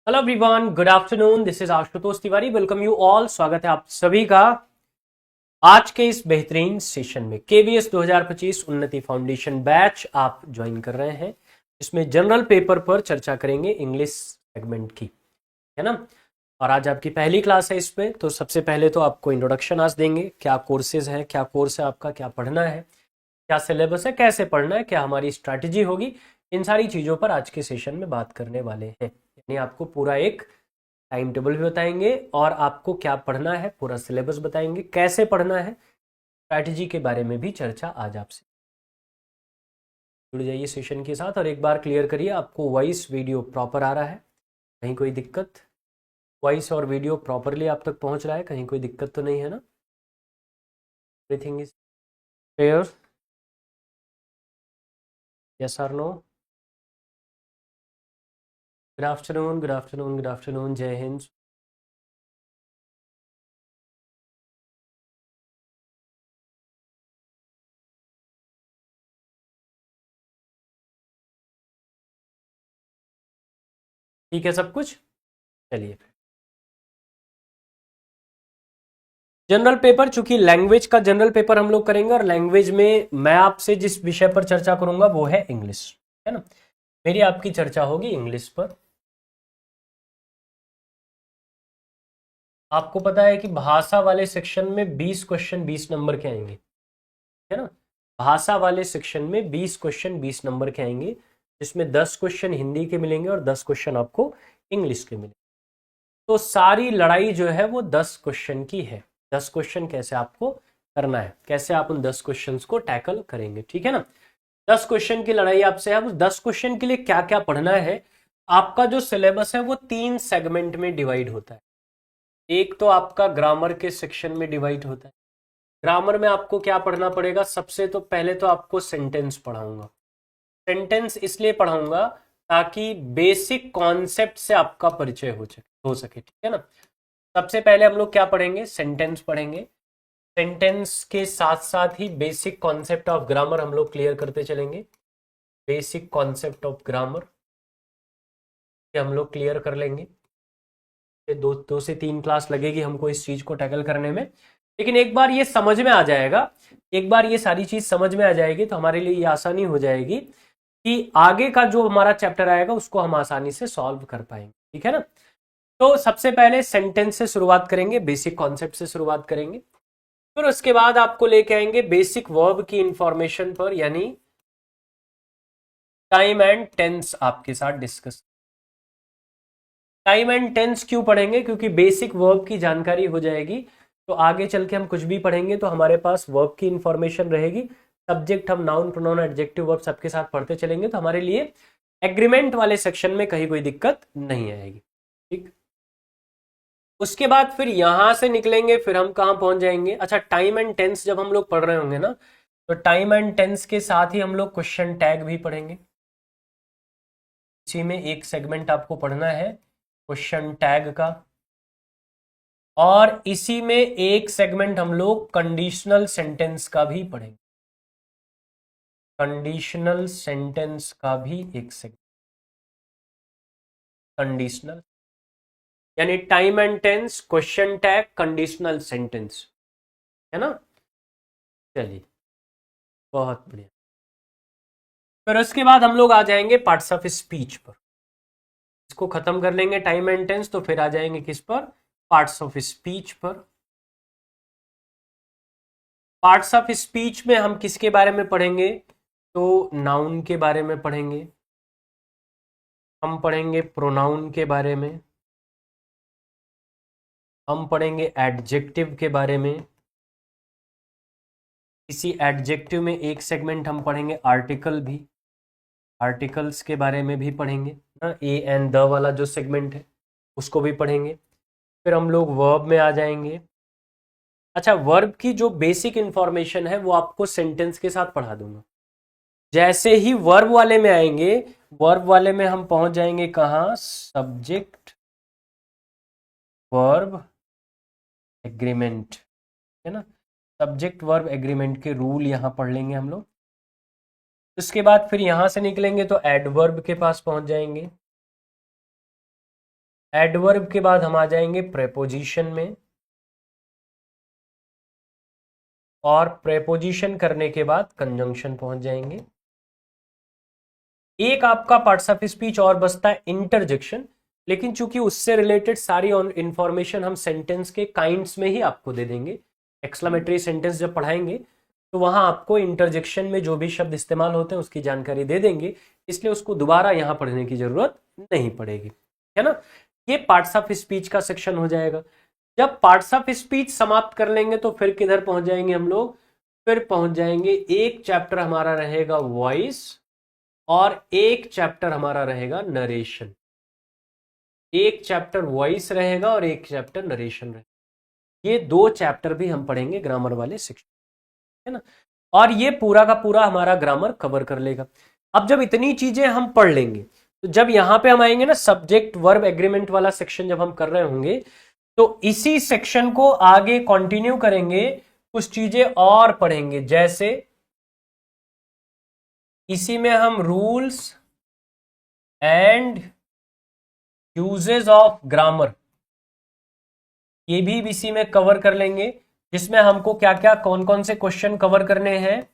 Hello everyone, good afternoon. This is Ashutosh Tiwari. Welcome you all. स्वागत है आप सभी का आज के इस बेहतरीन सेशन में। केवीएस 2025 उन्नति फाउंडेशन बैच आप ज्वाइन कर रहे हैं, इसमें जनरल पेपर पर चर्चा करेंगे इंग्लिश सेगमेंट की, है ना। और आज आपकी पहली क्लास है इस पे, तो सबसे पहले तो आपको इंट्रोडक्शन आज देंगे, क्या कोर्सेज है, क्या कोर्स है आपका, क्या पढ़ना है, क्या सिलेबस है, कैसे पढ़ना है, क्या हमारी स्ट्रैटेजी होगी। इन सारी चीज़ों पर आज के सेशन में बात करने वाले हैं। यानी आपको पूरा एक टाइम टेबल भी बताएंगे और आपको क्या पढ़ना है, पूरा सिलेबस बताएंगे, कैसे पढ़ना है, स्ट्रैटेजी के बारे में भी चर्चा आज आपसे। जुड़ जाइए सेशन के साथ और एक बार क्लियर करिए आपको वॉइस वीडियो प्रॉपर आ रहा है, कहीं कोई दिक्कत? वॉइस और वीडियो प्रॉपरली आप तक पहुंच रहा है, कहीं कोई दिक्कत तो नहीं है ना? Everything is clear? यस और no? Good afternoon, good afternoon, good afternoon. जय हिंद। ठीक है सब कुछ? चलिए, जनरल पेपर, चूंकि लैंग्वेज का जनरल पेपर हम लोग करेंगे और लैंग्वेज में मैं आपसे जिस विषय पर चर्चा करूंगा वो है इंग्लिश, है ना। मेरी आपकी चर्चा होगी इंग्लिश पर। आपको पता है कि भाषा वाले सेक्शन में 20 क्वेश्चन 20 नंबर के आएंगे, है ना। भाषा वाले सेक्शन में 20 क्वेश्चन 20 नंबर के आएंगे, जिसमें 10 क्वेश्चन हिंदी के मिलेंगे और 10 क्वेश्चन आपको इंग्लिश के मिलेंगे। तो सारी लड़ाई जो है वो 10 क्वेश्चन की है। 10 क्वेश्चन कैसे आपको करना है, कैसे आप उन 10 क्वेश्चन को टैकल करेंगे, ठीक है ना। 10 क्वेश्चन की लड़ाई आपसे है। अब उस 10 क्वेश्चन के लिए क्या क्या पढ़ना है। आपका जो सिलेबस है वो 3 सेगमेंट में डिवाइड होता है। एक तो आपका ग्रामर के सेक्शन में डिवाइड होता है। ग्रामर में आपको क्या पढ़ना पड़ेगा? सबसे तो पहले तो आपको सेंटेंस पढ़ाऊंगा। सेंटेंस इसलिए पढ़ाऊंगा ताकि बेसिक कॉन्सेप्ट से आपका परिचय हो सके, ठीक है ना। सबसे पहले हम लोग क्या पढ़ेंगे? सेंटेंस पढ़ेंगे। सेंटेंस के साथ साथ ही बेसिक कॉन्सेप्ट ऑफ ग्रामर हम लोग क्लियर करते चलेंगे। बेसिक कॉन्सेप्ट ऑफ ग्रामर हम लोग क्लियर कर लेंगे। दो से तीन क्लास लगेगी हमको इस चीज को टैकल करने में, लेकिन एक बार ये समझ में आ जाएगा, एक बार ये सारी चीज समझ में आ जाएगी तो हमारे लिए ये आसानी हो जाएगी कि आगे का जो हमारा चैप्टर आएगा उसको हम आसानी से सॉल्व कर पाएंगे, ठीक है ना। तो सबसे पहले सेंटेंस से शुरुआत करेंगे, बेसिक कॉन्सेप्ट से शुरुआत करेंगे। फिर उसके बाद आपको लेके आएंगे बेसिक वर्ब की इंफॉर्मेशन पर, यानी टाइम एंड टेंस आपके साथ डिस्कस। टाइम एंड टेंस क्यों पढ़ेंगे? क्योंकि बेसिक वर्ब की जानकारी हो जाएगी तो आगे चल के हम कुछ भी पढ़ेंगे तो हमारे पास वर्ब की इंफॉर्मेशन रहेगी। सब्जेक्ट हम नाउन प्रोनाउन एडजेक्टिव वर्ब सबके साथ पढ़ते चलेंगे तो हमारे लिए एग्रीमेंट वाले सेक्शन में कहीं कोई दिक्कत नहीं आएगी, ठीक। उसके बाद फिर यहां से निकलेंगे, फिर हम कहाँ पहुंच जाएंगे? अच्छा, टाइम एंड टेंस जब हम लोग पढ़ रहे होंगे ना, तो टाइम एंड टेंस के साथ ही हम लोग क्वेश्चन टैग भी पढ़ेंगे। इसी में एक सेगमेंट आपको पढ़ना है क्वेश्चन टैग का, और इसी में एक सेगमेंट हम लोग कंडीशनल सेंटेंस का भी पढ़ेंगे। कंडीशनल सेंटेंस का भी एक सेगमेंट, कंडीशनल, यानी time and tense, question tag, conditional sentence, है ना। चलिए, बहुत बढ़िया। फिर उसके बाद हम लोग आ जाएंगे पार्ट्स ऑफ स्पीच पर। इसको खत्म कर लेंगे टाइम एंड टेंस, तो फिर आ जाएंगे किस पर? पार्ट्स ऑफ स्पीच पर। पार्ट्स ऑफ स्पीच में हम किसके बारे में पढ़ेंगे? तो नाउन के बारे में पढ़ेंगे, हम पढ़ेंगे प्रोनाउन के बारे में, हम पढ़ेंगे एडजेक्टिव के बारे में। इसी एडजेक्टिव में एक सेगमेंट हम पढ़ेंगे आर्टिकल भी, आर्टिकल्स के बारे में भी पढ़ेंगे ना, ए एंड द वाला जो सेगमेंट है उसको भी पढ़ेंगे। फिर हम लोग वर्ब में आ जाएंगे। अच्छा, वर्ब की जो बेसिक इंफॉर्मेशन है वो आपको सेंटेंस के साथ पढ़ा दूंगा। जैसे ही वर्ब वाले में आएंगे, वर्ब वाले में हम पहुंच जाएंगे कहाँ? सब्जेक्ट वर्ब एग्रीमेंट, है ना। सब्जेक्ट वर्ब एग्रीमेंट के रूल यहां पढ़ लेंगे हम लोग। उसके बाद फिर यहां से निकलेंगे तो एडवर्ब के पास पहुंच जाएंगे। एडवर्ब के बाद हम आ जाएंगे प्रेपोजिशन में, और प्रेपोजिशन करने के बाद कंजंक्शन पहुंच जाएंगे। एक आपका पार्ट्स ऑफ स्पीच और बचता है इंटरजेक्शन, लेकिन चूंकि उससे रिलेटेड सारी इंफॉर्मेशन हम सेंटेंस के काइंड्स में ही आपको दे देंगे। एक्सक्लेमेटरी सेंटेंस जब पढ़ाएंगे तो वहां आपको इंटरजेक्शन में जो भी शब्द इस्तेमाल होते हैं उसकी जानकारी दे देंगे, इसलिए उसको दोबारा यहां पढ़ने की जरूरत नहीं पड़ेगी, है ना। ये पार्ट्स ऑफ स्पीच का सेक्शन हो जाएगा। जब पार्ट्स ऑफ स्पीच समाप्त कर लेंगे तो फिर किधर पहुंच जाएंगे हम लोग, फिर पहुंच जाएंगे एक चैप्टर हमारा रहेगा वॉइस, और एक चैप्टर हमारा रहेगा नरेशन। एक चैप्टर वॉइस रहेगा और एक चैप्टर नरेशन रहेगा। ये दो चैप्टर भी हम पढ़ेंगे ग्रामर वाले सेक्शन, है ना। और ये पूरा का पूरा हमारा ग्रामर कवर कर लेगा। अब जब इतनी चीजें हम पढ़ लेंगे तो जब यहां पे हम आएंगे ना सब्जेक्ट वर्ब एग्रीमेंट वाला सेक्शन जब हम कर रहे होंगे, तो इसी सेक्शन को आगे कंटिन्यू करेंगे, कुछ चीजें और पढ़ेंगे। जैसे इसी में हम rules and uses of grammar, ये भी इसी में कवर कर लेंगे, जिसमें हमको क्या क्या कौन कौन से क्वेश्चन कवर करने हैं।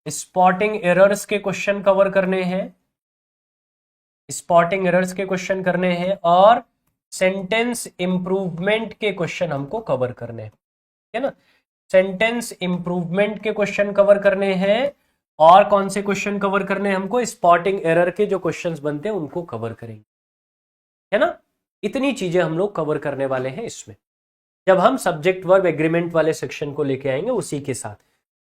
स्पॉटिंग एरर्स के क्वेश्चन कवर करने हैं, स्पॉटिंग एरर्स के क्वेश्चन करने हैं, और सेंटेंस इंप्रूवमेंट के क्वेश्चन हमको कवर करने हैं, है ना। सेंटेंस इंप्रूवमेंट के क्वेश्चन कवर करने हैं, और कौन से क्वेश्चन कवर करने हैं हमको, स्पॉटिंग एरर के जो क्वेश्चंस बनते हैं उनको कवर करेंगे, है ना। इतनी चीजें हम लोग कवर करने वाले हैं इसमें, जब हम सब्जेक्ट वर्ब एग्रीमेंट वाले सेक्शन को लेके आएंगे उसी के साथ।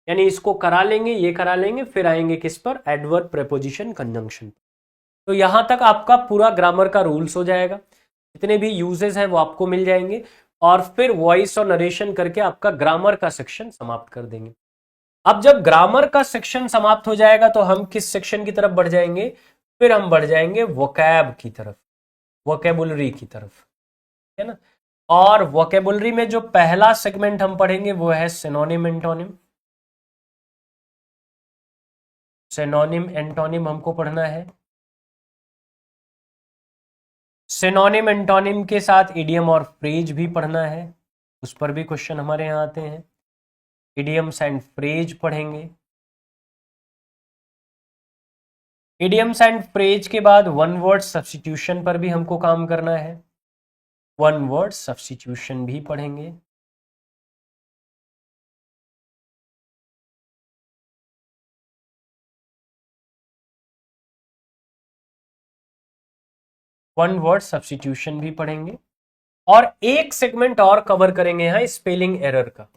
यानी इसको करा लेंगे, ये करा लेंगे, फिर आएंगे किस पर, एडवर्ब प्रेपोजिशन कंजंक्शन। तो यहां तक आपका पूरा ग्रामर का रूल्स हो जाएगा, जितने भी यूजेस हैं वो आपको मिल जाएंगे, और फिर वॉइस और नरेशन करके आपका ग्रामर का सेक्शन समाप्त कर देंगे। अब जब ग्रामर का सेक्शन समाप्त हो जाएगा तो हम किस सेक्शन की तरफ बढ़ जाएंगे, फिर हम बढ़ जाएंगे वोकैब की तरफ, वोकेबुलरी की तरफ, है ना। और वोकेबुलरी में जो पहला सेगमेंट हम पढ़ेंगे वो है सिनोनिम एंटोनिम। सिनोनिम एंटोनिम हमको पढ़ना है। सिनोनिम एंटोनिम के साथ इडियम और फ्रेज भी पढ़ना है, उस पर भी क्वेश्चन हमारे यहाँ आते हैं। इडियम्स एंड फ्रेज पढ़ेंगे। इडियम्स एंड फ्रेज के बाद वन वर्ड सब्स्टिट्यूशन पर भी हमको काम करना है, वन वर्ड सब्स्टिट्यूशन भी पढ़ेंगे। वन वर्ड सब्स्टिट्यूशन भी पढ़ेंगे, और एक सेगमेंट और कवर करेंगे यहाँ स्पेलिंग एरर का,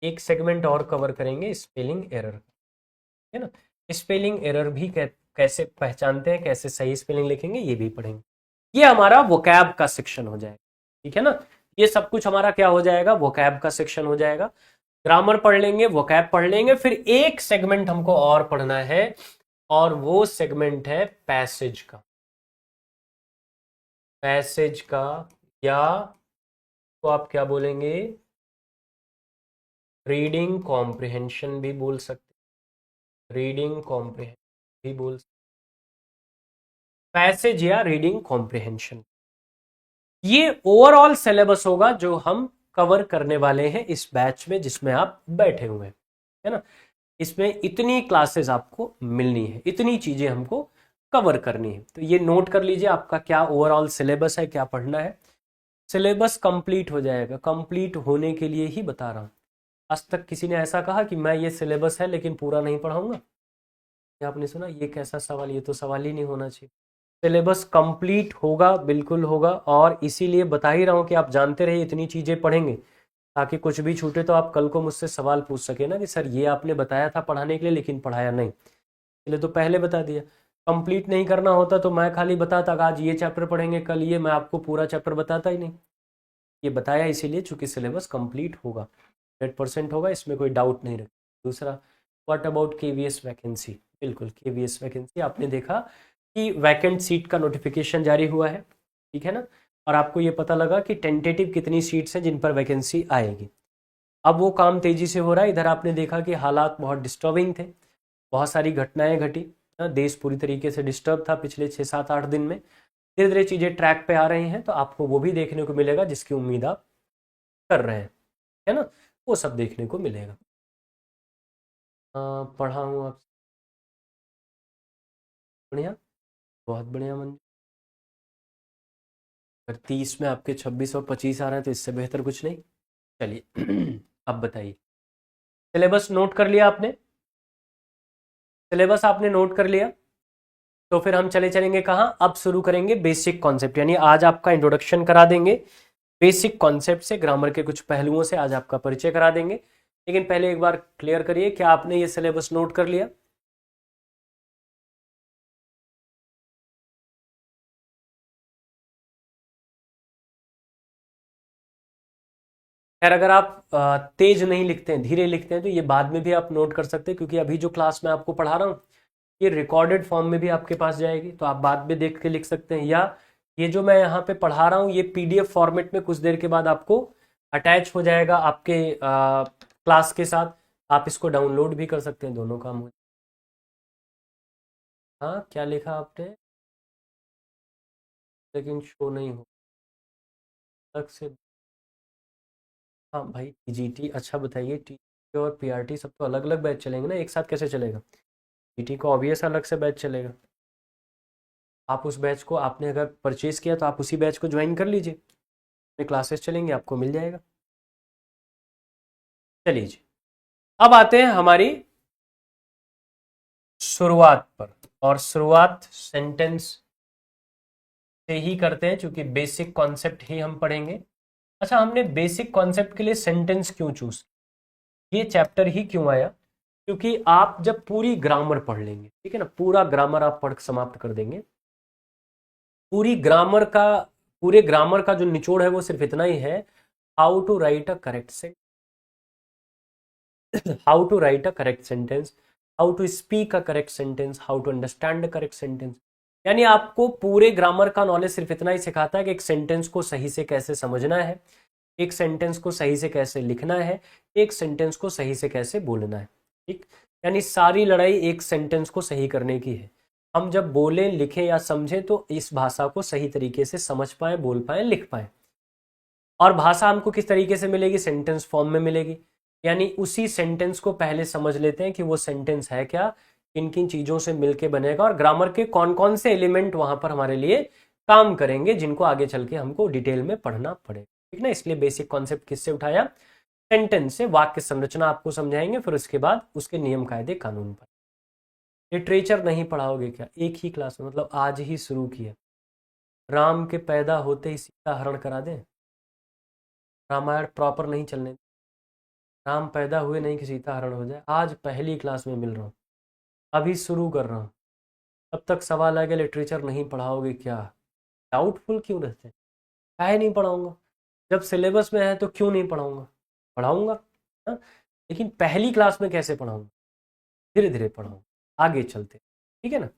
एक सेगमेंट और कवर करेंगे स्पेलिंग एरर, है ना। स्पेलिंग एरर भी कैसे पहचानते हैं, कैसे सही स्पेलिंग लिखेंगे, ये भी पढ़ेंगे। ये हमारा वोकैब का सेक्शन हो जाएगा, ठीक है ना। ये सब कुछ हमारा क्या हो जाएगा, वोकैब का सेक्शन हो जाएगा। ग्रामर पढ़ लेंगे, वोकैब पढ़ लेंगे, फिर एक सेगमेंट हमको और पढ़ना है, और वो सेगमेंट है पैसेज का। पैसेज का, या तो आप क्या बोलेंगे, रीडिंग कॉम्प्रिहेंशन भी बोल सकते, रीडिंग कॉम्प्रिहेंशन भी बोल सकते, पैसेज या रीडिंग कॉम्प्रिहेंशन। ये ओवरऑल सिलेबस होगा जो हम कवर करने वाले हैं इस बैच में जिसमें आप बैठे हुए हैं, है ना। इसमें इतनी क्लासेस आपको मिलनी है, इतनी चीजें हमको कवर करनी है। तो ये नोट कर लीजिए आपका क्या ओवरऑल सिलेबस है, क्या पढ़ना है। सिलेबस कंप्लीट हो जाएगा, कंप्लीट होने के लिए ही बता रहा हूँ। आज तक किसी ने ऐसा कहा कि मैं ये सिलेबस है लेकिन पूरा नहीं पढ़ाऊंगा, आपने सुना? ये कैसा सवाल, ये तो सवाल ही नहीं होना चाहिए। सिलेबस कंप्लीट होगा, बिल्कुल होगा, और इसीलिए बता ही रहा हूँ कि आप जानते रहिए, इतनी चीज़ें पढ़ेंगे ताकि कुछ भी छूटे तो आप कल को मुझसे सवाल पूछ सके ना कि सर ये आपने बताया था पढ़ाने के लिए लेकिन पढ़ाया नहीं, इसलिए तो पहले बता दिया। कंप्लीट नहीं करना होता तो मैं खाली बताता आज ये चैप्टर पढ़ेंगे, कल ये, मैं आपको पूरा चैप्टर बताता ही नहीं। ये बताया इसीलिए चूंकि सिलेबस कंप्लीट होगा, 100% होगा, इसमें कोई डाउट नहीं रखे। दूसरा, व्हाट अबाउट केवीएस वैकेंसी? बिल्कुल, केवीएस वैकेंसी आपने देखा कि वैकेंट सीट का नोटिफिकेशन जारी हुआ है, ठीक है ना। और आपको ये पता लगा कि टेंटेटिव कितनी सीट्स हैं जिन पर वैकेंसी आएगी। अब वो काम तेजी से हो रहा है। इधर आपने देखा कि हालात बहुत डिस्टर्बिंग थे, बहुत सारी घटनाएं घटी, देश पूरी तरीके से डिस्टर्ब था पिछले 6-7-8 दिन में। धीरे धीरे चीज़ें ट्रैक पे आ रही हैं तो आपको वो भी देखने को मिलेगा जिसकी उम्मीद आप कर रहे हैं, है ना, वो सब देखने को मिलेगा। पढ़ा हूँ आप, बढ़िया, बहुत बढ़िया मन। अगर 30 में आपके 26 और 25 आ रहे हैं तो इससे बेहतर कुछ नहीं। चलिए अब बताइए, सिलेबस नोट कर लिया आपने? सिलेबस आपने नोट कर लिया? तो फिर हम चले चलेंगे कहाँ, अब शुरू करेंगे बेसिक कॉन्सेप्ट, यानी आज आपका इंट्रोडक्शन करा देंगे बेसिक कॉन्सेप्ट से, ग्रामर के कुछ पहलुओं से आज आपका परिचय करा देंगे। लेकिन पहले एक बार क्लियर करिए, क्या आपने ये सिलेबस नोट कर लिया? खैर अगर आप तेज नहीं लिखते हैं, धीरे लिखते हैं, तो ये बाद में भी आप नोट कर सकते हैं, क्योंकि अभी जो क्लास में आपको पढ़ा रहा हूँ ये रिकॉर्डेड फॉर्म में भी आपके पास जाएगी, तो आप बाद में देख के लिख सकते हैं, या ये जो मैं यहाँ पे पढ़ा रहा हूँ ये पीडीएफ फॉर्मेट में कुछ देर के बाद आपको अटैच हो जाएगा आपके क्लास के साथ, आप इसको डाउनलोड भी कर सकते हैं, दोनों काम हो। हाँ क्या लिखा आपने? लेकिन शो नहीं हो अलग से। हाँ भाई टीजीटी, अच्छा बताइए, टीजी और पीआरटी सब तो अलग अलग बैच चलेंगे ना, एक साथ कैसे चलेगा? टीटी को ऑब्वियस अलग से बैच चलेगा। आप उस बैच को, आपने अगर परचेज किया तो आप उसी बैच को ज्वाइन कर लीजिए, क्लासेस चलेंगे आपको मिल जाएगा। चलिए जी, अब आते हैं हमारी शुरुआत पर, और शुरुआत सेंटेंस से ही करते हैं क्योंकि बेसिक कॉन्सेप्ट ही हम पढ़ेंगे। अच्छा, हमने बेसिक कॉन्सेप्ट के लिए सेंटेंस क्यों चूज, ये चैप्टर ही क्यों आया? क्योंकि आप जब पूरी ग्रामर पढ़ लेंगे, ठीक है ना, पूरा ग्रामर आप पढ़ समाप्त कर देंगे, पूरी ग्रामर का, पूरे ग्रामर का जो निचोड़ है वो सिर्फ इतना ही है, how to write a correct sentence, how to write a correct sentence, how to speak a correct sentence, how to understand the correct sentence. यानी आपको पूरे ग्रामर का नॉलेज सिर्फ इतना ही सिखाता है कि एक सेंटेंस को सही से कैसे समझना है, एक सेंटेंस को सही से कैसे लिखना है, एक सेंटेंस को सही से कैसे बोलना है। ठीक, यानी सारी लड़ाई एक सेंटेंस को सही करने की है। हम जब बोलें, लिखें या समझें तो इस भाषा को सही तरीके से समझ पाए, बोल पाए, लिख पाए। और भाषा हमको किस तरीके से मिलेगी? सेंटेंस फॉर्म में मिलेगी। यानी उसी सेंटेंस को पहले समझ लेते हैं कि वो सेंटेंस है क्या, किन किन चीजों से मिलके बनेगा, और ग्रामर के कौन कौन से एलिमेंट वहां पर हमारे लिए काम करेंगे, जिनको आगे चल के हमको डिटेल में पढ़ना पड़ेगा। ठीक ना, इसलिए बेसिक कॉन्सेप्ट किससे उठाया? सेंटेंस से। वाक्य संरचना आपको समझाएंगे, फिर उसके बाद उसके नियम कायदे कानून पर। लिटरेचर नहीं पढ़ाओगे क्या? एक ही क्लास में, मतलब आज ही शुरू किया, राम के पैदा होते ही सीता हरण करा दें? रामायण प्रॉपर नहीं चलने, राम पैदा हुए नहीं कि सीता हरण हो जाए। आज पहली क्लास में मिल रहा हूँ, अभी शुरू कर रहा हूँ, तब तक सवाल आ गया लिटरेचर नहीं पढ़ाओगे क्या? डाउटफुल क्यों रहते हैं? काहे नहीं पढ़ाऊंगा? जब सिलेबस में है तो क्यों नहीं पढ़ाऊंगा? पढ़ाऊंगा, हाँ? लेकिन पहली क्लास में कैसे पढ़ाऊंगा? धीरे धीरे पढ़ाऊंगा, आगे चलते, ठीक है ना।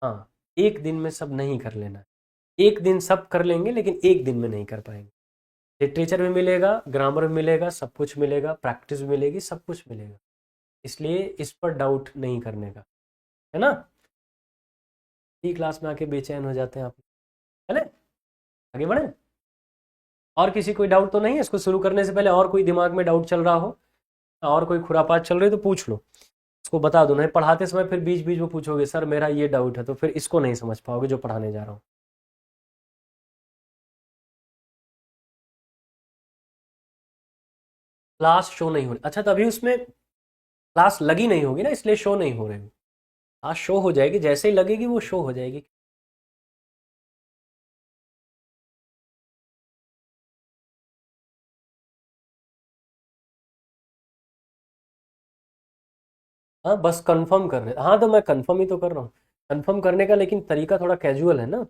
हाँ, एक दिन में सब नहीं कर लेना है, एक दिन सब कर लेंगे लेकिन एक दिन में नहीं कर पाएंगे। लिटरेचर भी मिलेगा, ग्रामर भी मिलेगा, सब कुछ मिलेगा, प्रैक्टिस भी मिलेगी, सब कुछ मिलेगा, इसलिए इस पर डाउट नहीं करने का, है ना। ई क्लास में आके बेचैन हो जाते हैं आप। चले आगे बढ़े। और किसी कोई डाउट तो नहीं है इसको शुरू करने से पहले? और कोई दिमाग में डाउट चल रहा हो, और कोई खुरापात चल रही है तो पूछ लो, उसको बता दो। नहीं पढ़ाते समय फिर बीच बीच में पूछोगे सर मेरा ये डाउट है, तो फिर इसको नहीं समझ पाओगे जो पढ़ाने जा रहा हूँ। क्लास शो नहीं हो रही, अच्छा तभी उसमें क्लास लगी नहीं होगी ना, इसलिए शो नहीं हो रही। हाँ शो हो जाएगी, जैसे ही लगेगी वो शो हो जाएगी। हाँ बस कंफर्म कर रहे, हाँ तो मैं कंफर्म ही तो कर रहा हूँ। कंफर्म करने का लेकिन तरीका थोड़ा कैजुअल है ना,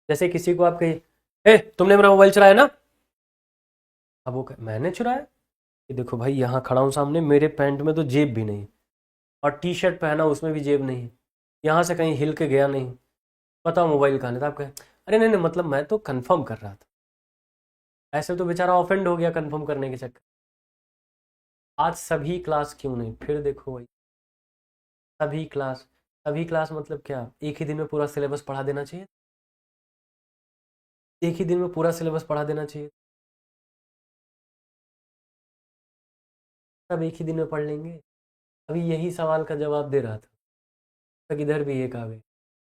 जैसे किसी को आप कहिए, ए तुमने मेरा मोबाइल चुराया ना, अब वो मैंने चुराया? ये देखो भाई यहाँ खड़ा हूँ सामने, मेरे पैंट में तो जेब भी नहीं, और टी शर्ट पहना उसमें भी जेब नहीं, यहाँ से कहीं हिल के गया नहीं, बताओ मोबाइल कहाँ है? तो आप कहें अरे नहीं नहीं मतलब मैं तो कंफर्म कर रहा था। ऐसे तो बेचारा ऑफेंड हो गया कंफर्म करने के चक्कर। आज सभी क्लास क्यों नहीं, फिर देखो भाई, सभी क्लास, सभी क्लास मतलब क्या, एक ही दिन में पूरा सिलेबस पढ़ा देना चाहिए? एक ही दिन में पूरा सिलेबस पढ़ा देना चाहिए, सब एक ही दिन में पढ़ लेंगे। अभी यही सवाल का जवाब दे रहा था, तक इधर भी एक आ गई,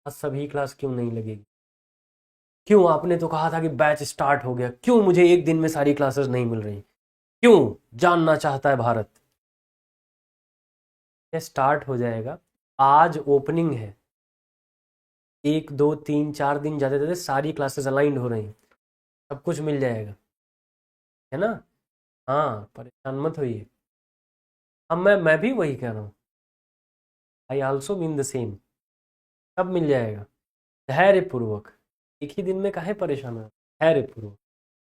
आज सभी क्लास क्यों नहीं लगेगी? क्यों? आपने तो कहा था कि बैच स्टार्ट हो गया, क्यों मुझे एक दिन में सारी क्लासेस नहीं मिल रही? क्यों? जानना चाहता है भारत। ये स्टार्ट हो जाएगा, आज ओपनिंग है, 1 2 3 4 दिन जाते जाते सारी क्लासेस अलाइंड हो रही हैं, सब कुछ मिल जाएगा, है ना? हाँ, परेशान मत होइए। अब मैं भी वही कह रहा हूँ, I also mean the same, सब मिल जाएगा धैर्य पूर्वक। एक ही दिन में काहे परेशान है, धैर्य पूर्वक,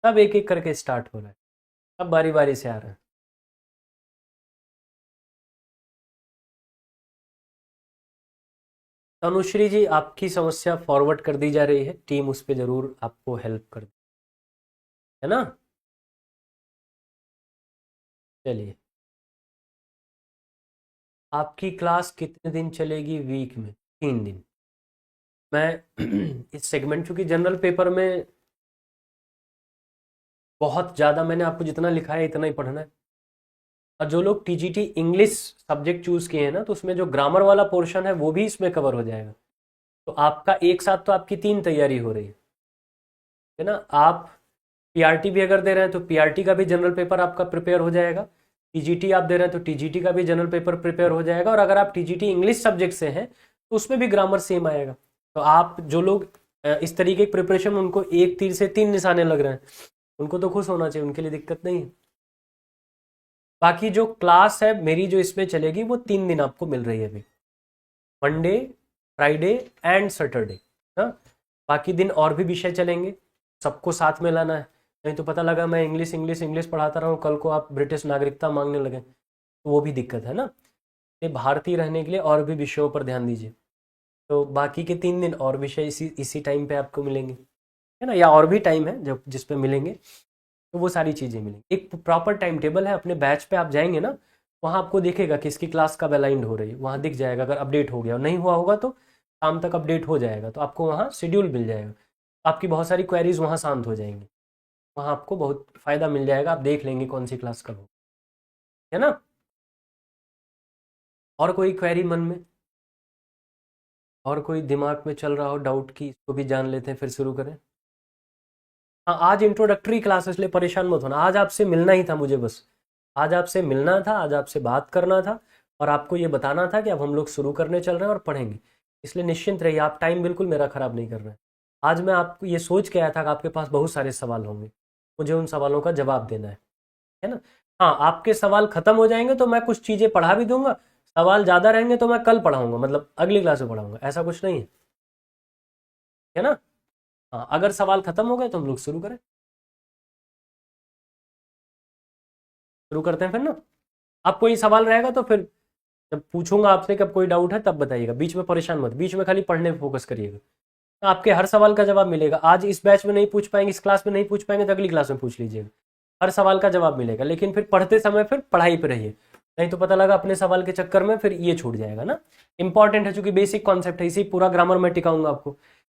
सब एक एक करके स्टार्ट हो रहा है, सब बारी बारी से आ रहा है। तनुश्री जी, आपकी समस्या फॉरवर्ड कर दी जा रही है, टीम उस पर जरूर आपको हेल्प कर, है ना? चलिए, आपकी क्लास कितने दिन चलेगी वीक में? 3 दिन। मैं इस सेगमेंट, चूंकि जनरल पेपर में बहुत ज़्यादा मैंने आपको जितना लिखा है इतना ही पढ़ना है, और जो लोग टीजीटी इंग्लिश सब्जेक्ट चूज किए हैं ना, तो उसमें जो ग्रामर वाला पोर्शन है वो भी इसमें कवर हो जाएगा। तो आपका एक साथ तो आपकी 3 तैयारी हो रही है ना? आप पीआरटी भी अगर दे रहे हैं तो पीआरटी का भी जनरल पेपर आपका प्रिपेयर हो जाएगा, टीजीटी आप दे रहे हैं तो टीजीटी का भी जनरल पेपर प्रिपेयर हो जाएगा, और अगर आप टीजीटी इंग्लिश सब्जेक्ट से हैं तो उसमें भी ग्रामर सेम आएगा। तो आप जो लोग इस तरीके की प्रिपरेशन, उनको एक तीर से 3 निशाने लग रहे हैं, उनको तो खुश होना चाहिए, उनके लिए दिक्कत नहीं है। बाकी जो क्लास है मेरी जो इसमें चलेगी वो 3 दिन आपको मिल रही है अभी, मंडे, फ्राइडे एंड सैटरडे। हाँ, बाकी दिन और भी विषय चलेंगे, सबको साथ में लाना है, नहीं तो पता लगा मैं इंग्लिश इंग्लिश इंग्लिश पढ़ाता रहा हूँ, कल को आप ब्रिटिश नागरिकता मांगने लगे तो वो भी दिक्कत है ना। ये भारतीय रहने के लिए और भी विषयों पर ध्यान दीजिए। तो बाकी के 3 दिन और विषय इसी इसी टाइम पे आपको मिलेंगे, है ना? या और भी टाइम है जब जिस पे मिलेंगे, तो वो सारी चीज़ें मिलेंगी। एक प्रॉपर टाइम टेबल है, अपने बैच पे आप जाएंगे ना, वहाँ आपको दिखेगा कि इसकी क्लास कब अलाइंड हो रही है, वहाँ दिख जाएगा। अगर अपडेट हो गया और नहीं हुआ होगा तो शाम तक अपडेट हो जाएगा, तो आपको वहाँ शेड्यूल मिल जाएगा, आपकी बहुत सारी क्वेरीज वहाँ शांत हो जाएंगी, वहाँ आपको बहुत फ़ायदा मिल जाएगा, आप देख लेंगे कौन सी क्लास कब हो, है ना? और कोई क्वेरी मन में, और कोई दिमाग में चल रहा हो डाउट की, इसको भी जान लेते हैं फिर शुरू करें। हाँ, आज इंट्रोडक्टरी क्लास, इसलिए परेशान मत होना, आज आपसे मिलना ही था मुझे, बस आज आपसे मिलना था, आज आपसे बात करना था, और आपको ये बताना था कि अब हम लोग शुरू करने चल रहे हैं और पढ़ेंगे, इसलिए निश्चिंत रहिए, आप टाइम बिल्कुल मेरा ख़राब नहीं कर रहे हैं। आज मैं आपको ये सोच के आया था कि आपके पास बहुत सारे सवाल होंगे, मुझे उन सवालों का जवाब देना है ना? हाँ, आपके सवाल ख़त्म हो जाएंगे तो मैं कुछ चीज़ें पढ़ा भी दूंगा, सवाल ज़्यादा रहेंगे तो मैं कल पढ़ाऊंगा, मतलब अगली क्लास में पढ़ाऊंगा, ऐसा कुछ नहीं है ना? हाँ, अगर सवाल ख़त्म हो गए तो हम लोग शुरू करें, शुरू करते हैं फिर ना। अब कोई सवाल रहेगा तो फिर जब पूछूंगा आपसे कि अब कोई डाउट है तब बताइएगा, बीच में परेशान मत, बीच में खाली पढ़ने पे फोकस करिएगा, आपके हर सवाल का जवाब मिलेगा। आज इस बैच में नहीं पूछ पाएंगे, इस क्लास में नहीं पूछ पाएंगे तो अगली क्लास में पूछ लीजिएगा, हर सवाल का जवाब मिलेगा। लेकिन फिर पढ़ते समय फिर पढ़ाई पे रहिए, नहीं तो पता लगा अपने सवाल के चक्कर में फिर ये छूट जाएगा ना। इंपॉर्टेंट है, चूंकि बेसिक कॉन्सेप्ट है, इसी पूरा ग्रामर में टिकाऊंगा आपको,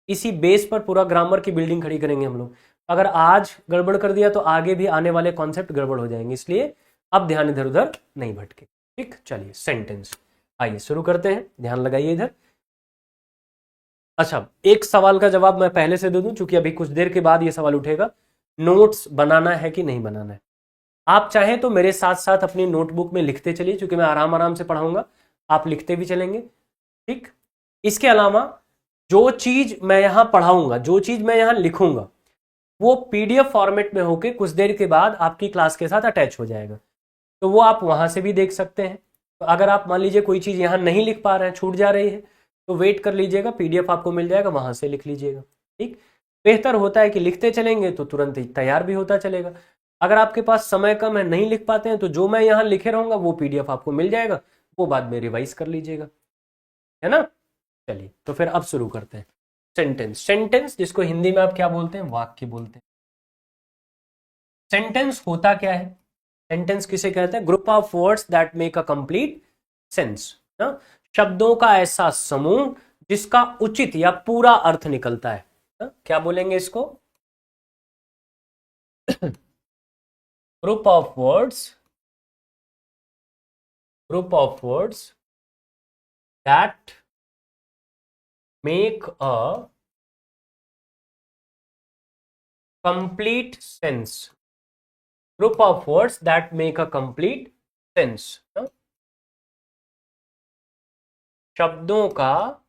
इसी बेस पर पूरा ग्रामर की बिल्डिंग खड़ी करेंगे हम लोग। अगर आज गड़बड़ कर दिया तो आगे भी आने वाले कॉन्सेप्ट गड़बड़ हो जाएंगे, इसलिए अब ध्यान इधर उधर नहीं भटके। ठीक, चलिए सेंटेंस, आइए शुरू करते हैं, ध्यान लगाइए इधर। अच्छा, एक सवाल का जवाब मैं पहले से दे दूं, क्योंकि अभी कुछ देर के बाद ये सवाल उठेगा, नोट्स बनाना है कि नहीं बनाना है? आप चाहें तो मेरे साथ साथ अपनी नोटबुक में लिखते चलिए, क्योंकि मैं आराम आराम से पढ़ाऊंगा, आप लिखते भी चलेंगे। ठीक, इसके अलावा जो चीज मैं यहां पढ़ाऊंगा, जो चीज मैं यहां लिखूंगा, वो पीडीएफ फॉर्मेट में होके कुछ देर के बाद आपकी क्लास के साथ अटैच हो जाएगा, तो वो आप वहां से भी देख सकते हैं। तो अगर आप मान लीजिए कोई चीज़ यहाँ नहीं लिख पा रहे हैं, छूट जा रही है, तो वेट कर लीजिएगा, पीडीएफ आपको मिल जाएगा, वहां से लिख लीजिएगा। ठीक, बेहतर होता है कि लिखते चलेंगे तो तुरंत ही तैयार भी होता चलेगा। अगर आपके पास समय कम है, नहीं लिख पाते हैं, तो जो मैं यहाँ लिखे रहूंगा वो पीडीएफ आपको मिल जाएगा, वो बाद में रिवाइज कर लीजिएगा, है ना? चलिए, तो फिर अब शुरू करते हैं। सेंटेंस, सेंटेंस जिसको हिंदी में आप क्या बोलते हैं? वाक्य बोलते हैं। सेंटेंस होता क्या है? सेंटेंस किसे कहते हैं? Group of words that make a complete sense, शब्दों का ऐसा समूह जिसका उचित या पूरा अर्थ निकलता है। क्या बोलेंगे इसको? group of words that make a complete sense. Group of words that make a complete sense. शब्दों का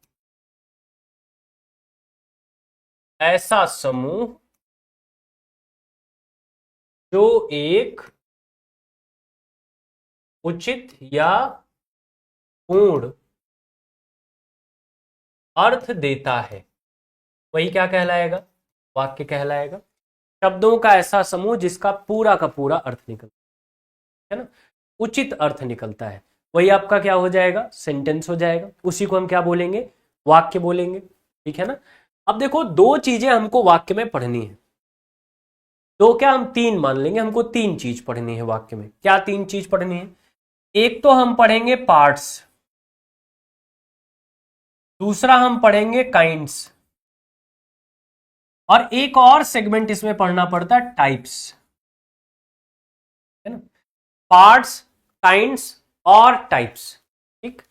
ऐसा समूह जो एक उचित या पूर्ण अर्थ देता है, वही क्या कहलाएगा? वाक्य कहलाएगा। शब्दों का ऐसा समूह जिसका पूरा का पूरा अर्थ निकलता है ना, उचित अर्थ निकलता है, वही आपका क्या हो जाएगा? सेंटेंस हो जाएगा। उसी को हम क्या बोलेंगे? वाक्य बोलेंगे। ठीक है ना। अब देखो, दो चीजें हमको वाक्य में पढ़नी है, दो क्या, हम तीन मान लेंगे, हमको तीन चीज पढ़नी है वाक्य में। क्या तीन चीज पढ़नी है? एक तो हम पढ़ेंगे पार्ट्स, दूसरा हम पढ़ेंगे काइंड्स, और एक और सेगमेंट इसमें पढ़ना पड़ता है, टाइप्स, है ना। पार्ट्स, काइंड्स और टाइप्स। ठीक,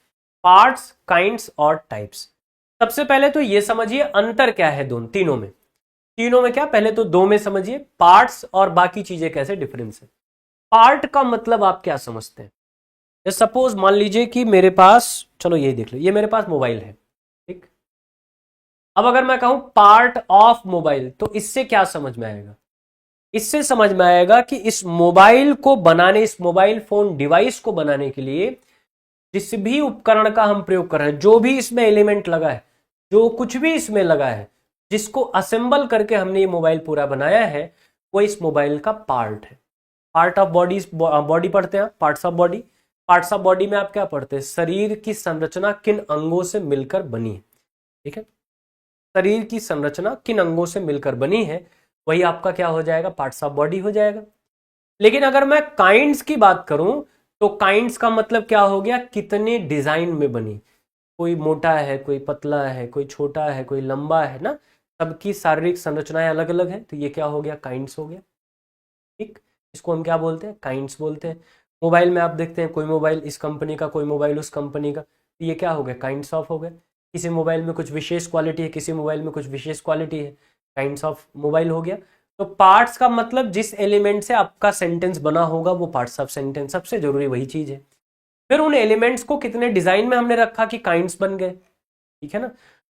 पार्ट्स, काइंड्स और टाइप्स। सबसे पहले तो ये समझिए अंतर क्या है दोनों तीनों में। तीनों में क्या, पहले तो दो में समझिए, पार्ट्स और बाकी चीजें कैसे डिफरेंस है। पार्ट का मतलब आप क्या समझते हैं? सपोज मान लीजिए कि मेरे पास, चलो ये देख लो, ये मेरे पास मोबाइल है। ठीक, अब अगर मैं कहूं पार्ट ऑफ मोबाइल, तो इससे क्या समझ में आएगा? इससे समझ में आएगा कि इस मोबाइल को बनाने, इस मोबाइल फोन डिवाइस को बनाने के लिए जिस भी उपकरण का हम प्रयोग कर रहे हैं, जो भी इसमें एलिमेंट लगा है, जो कुछ भी इसमें लगा है, जिसको असेंबल करके हमने ये मोबाइल पूरा बनाया है, वो इस मोबाइल का पार्ट है। पार्ट ऑफ बॉडी, बॉडी पढ़ते हैं, parts of body. Parts of body में आप क्या पढ़ते हैं? शरीर की संरचना किन अंगों से मिलकर बनी है। ठीक है, शरीर की संरचना किन अंगों से मिलकर बनी है, वही आपका क्या हो जाएगा? पार्ट्स ऑफ बॉडी हो जाएगा। लेकिन अगर मैं काइंड्स की बात करूं, तो काइंड्स का मतलब क्या हो गया? कितने डिजाइन में बनी, कोई मोटा है, कोई पतला है, कोई छोटा है, कोई लंबा है ना, सबकी शारीरिक संरचनाएं अलग अलग है, तो ये क्या हो गया? काइंड्स हो गया। ठीक, इसको हम क्या बोलते हैं? काइंड्स बोलते हैं। मोबाइल में आप देखते हैं, कोई मोबाइल इस कंपनी का, कोई मोबाइल उस कंपनी का, तो ये क्या हो गया? काइंड्स ऑफ हो गया। किसी मोबाइल में कुछ विशेष क्वालिटी है, किसी मोबाइल में कुछ विशेष क्वालिटी है, काइंड्स ऑफ मोबाइल हो गया। तो पार्ट्स का मतलब जिस एलिमेंट से आपका सेंटेंस बना होगा, वो पार्ट्स ऑफ सेंटेंस, सबसे जरूरी वही चीज है। फिर उन एलिमेंट्स को कितने डिजाइन में हमने रखा कि काइंड्स बन गए। ठीक है ना।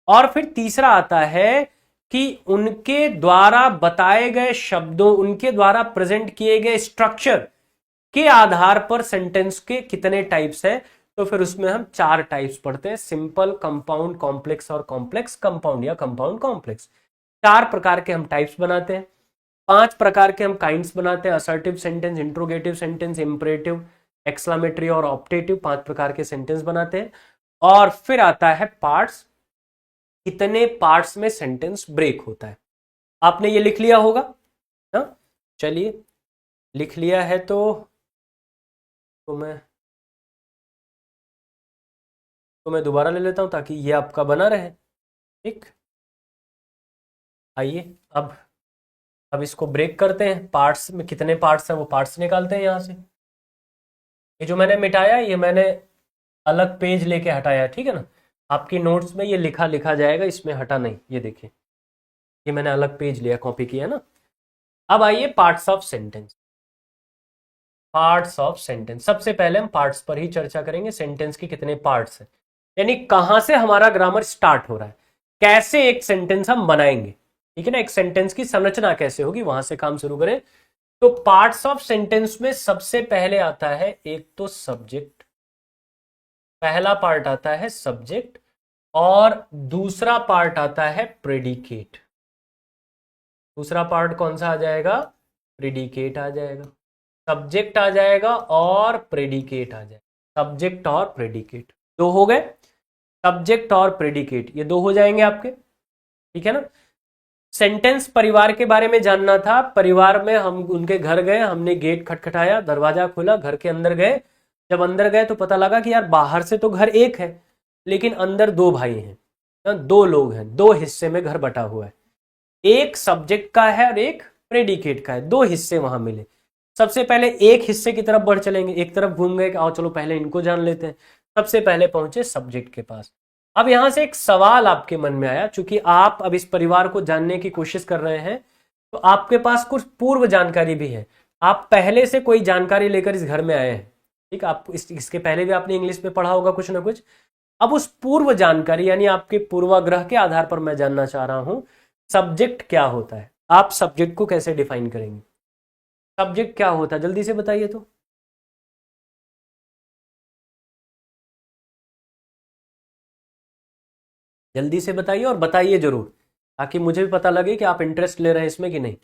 और फिर तीसरा आता है कि उनके द्वारा बताए गए शब्दों, उनके द्वारा प्रेजेंट किए गए स्ट्रक्चर के आधार पर सेंटेंस के कितने टाइप्स हैं। तो फिर उसमें हम चार टाइप्स पढ़ते हैं, सिंपल, कंपाउंड, कॉम्प्लेक्स और कॉम्प्लेक्स कंपाउंड या कंपाउंड कॉम्प्लेक्स। चार प्रकार के हम टाइप्स बनाते हैं, पांच प्रकार के हम काइंड्स बनाते हैं, assertive sentence, interrogative sentence, imperative, exclamatory और ऑप्टेटिव, पांच प्रकार के सेंटेंस बनाते हैं। और फिर आता है पार्ट्स, कितने पार्ट्स में सेंटेंस ब्रेक होता है। आपने ये लिख लिया होगा ना? चलिए, लिख लिया है तो मैं दोबारा ले लेता हूं ताकि ये आपका बना रहे। ठीक, आइए अब इसको ब्रेक करते हैं। पार्ट्स में कितने पार्ट्स हैं वो पार्ट्स निकालते हैं यहां से। ये जो मैंने मिटाया, ये मैंने अलग पेज लेके हटाया, ठीक है ना। आपकी नोट्स में ये लिखा लिखा जाएगा, इसमें हटा नहीं। ये देखिए, ये मैंने अलग पेज लिया, कॉपी किया ना। अब आइए parts of sentence. Parts of sentence, सबसे पहले हम पार्ट्स पर ही चर्चा करेंगे। सेंटेंस के कितने पार्ट्स हैं, यानी कहां से हमारा ग्रामर स्टार्ट हो रहा है, कैसे एक सेंटेंस हम बनाएंगे। ठीक है ना, एक सेंटेंस की संरचना कैसे होगी, वहां से काम शुरू करें। तो पार्ट्स ऑफ सेंटेंस में सबसे पहले आता है एक तो सब्जेक्ट, पहला पार्ट आता है सब्जेक्ट, और दूसरा पार्ट आता है प्रेडिकेट। दूसरा पार्ट कौन सा आ जाएगा? प्रेडिकेट आ जाएगा। सब्जेक्ट आ जाएगा और प्रेडिकेट आ जाएगा। सब्जेक्ट और प्रेडिकेट दो हो गए, सब्जेक्ट और प्रेडिकेट ये दो हो जाएंगे आपके। ठीक है ना। सेंटेंस परिवार के बारे में जानना था। परिवार में हम उनके घर गए, हमने गेट खटखटाया, दरवाजा खोला, घर के अंदर गए। जब अंदर गए तो पता लगा कि यार बाहर से तो घर एक है, लेकिन अंदर दो भाई हैं, दो लोग हैं, दो हिस्से में घर बटा हुआ है। एक सब्जेक्ट का है और एक प्रेडिकेट का है, दो हिस्से वहां मिले। सबसे पहले एक हिस्से की तरफ बढ़ चलेंगे, एक तरफ घूम गए कि आओ चलो पहले इनको जान लेते हैं। सबसे पहले पहुंचे सब्जेक्ट के पास। अब यहां से एक सवाल आपके मन में आया, चूंकि आप अब इस परिवार को जानने की कोशिश कर रहे हैं तो आपके पास कुछ पूर्व जानकारी भी है। आप पहले से कोई जानकारी लेकर इस घर में आए हैं, ठीक। आप इसके पहले भी आपने इंग्लिश में पढ़ा होगा कुछ ना कुछ। अब उस पूर्व जानकारी यानी आपके पूर्वाग्रह के आधार पर मैं जानना चाह रहा हूं सब्जेक्ट क्या होता है। आप सब्जेक्ट को कैसे डिफाइन करेंगे? सब्जेक्ट क्या होता है जल्दी से बताइए तो। जल्दी से बताइए और बताइए जरूर, ताकि मुझे भी पता लगे कि आप इंटरेस्ट ले रहे हैं इसमें कि नहीं।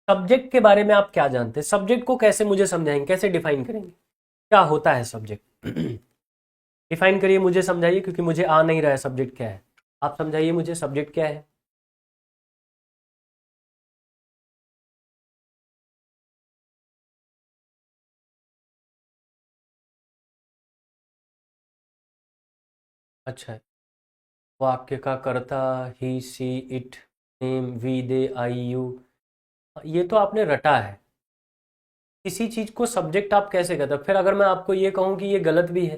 सब्जेक्ट के बारे में आप क्या जानते हैं? सब्जेक्ट को कैसे मुझे समझाएंगे, कैसे डिफाइन करेंगे? क्या होता है सब्जेक्ट? डिफाइन करिए, मुझे समझाइए, क्योंकि मुझे आ नहीं रहा है सब्जेक्ट क्या है। आप समझाइए मुझे सब्जेक्ट क्या है। अच्छा, वाक्य का कर्ता, he she it, name we they I you, ये तो आपने रटा है। किसी चीज को सब्जेक्ट आप कैसे कहते हैं? फिर अगर मैं आपको ये कहूं कि ये गलत भी है,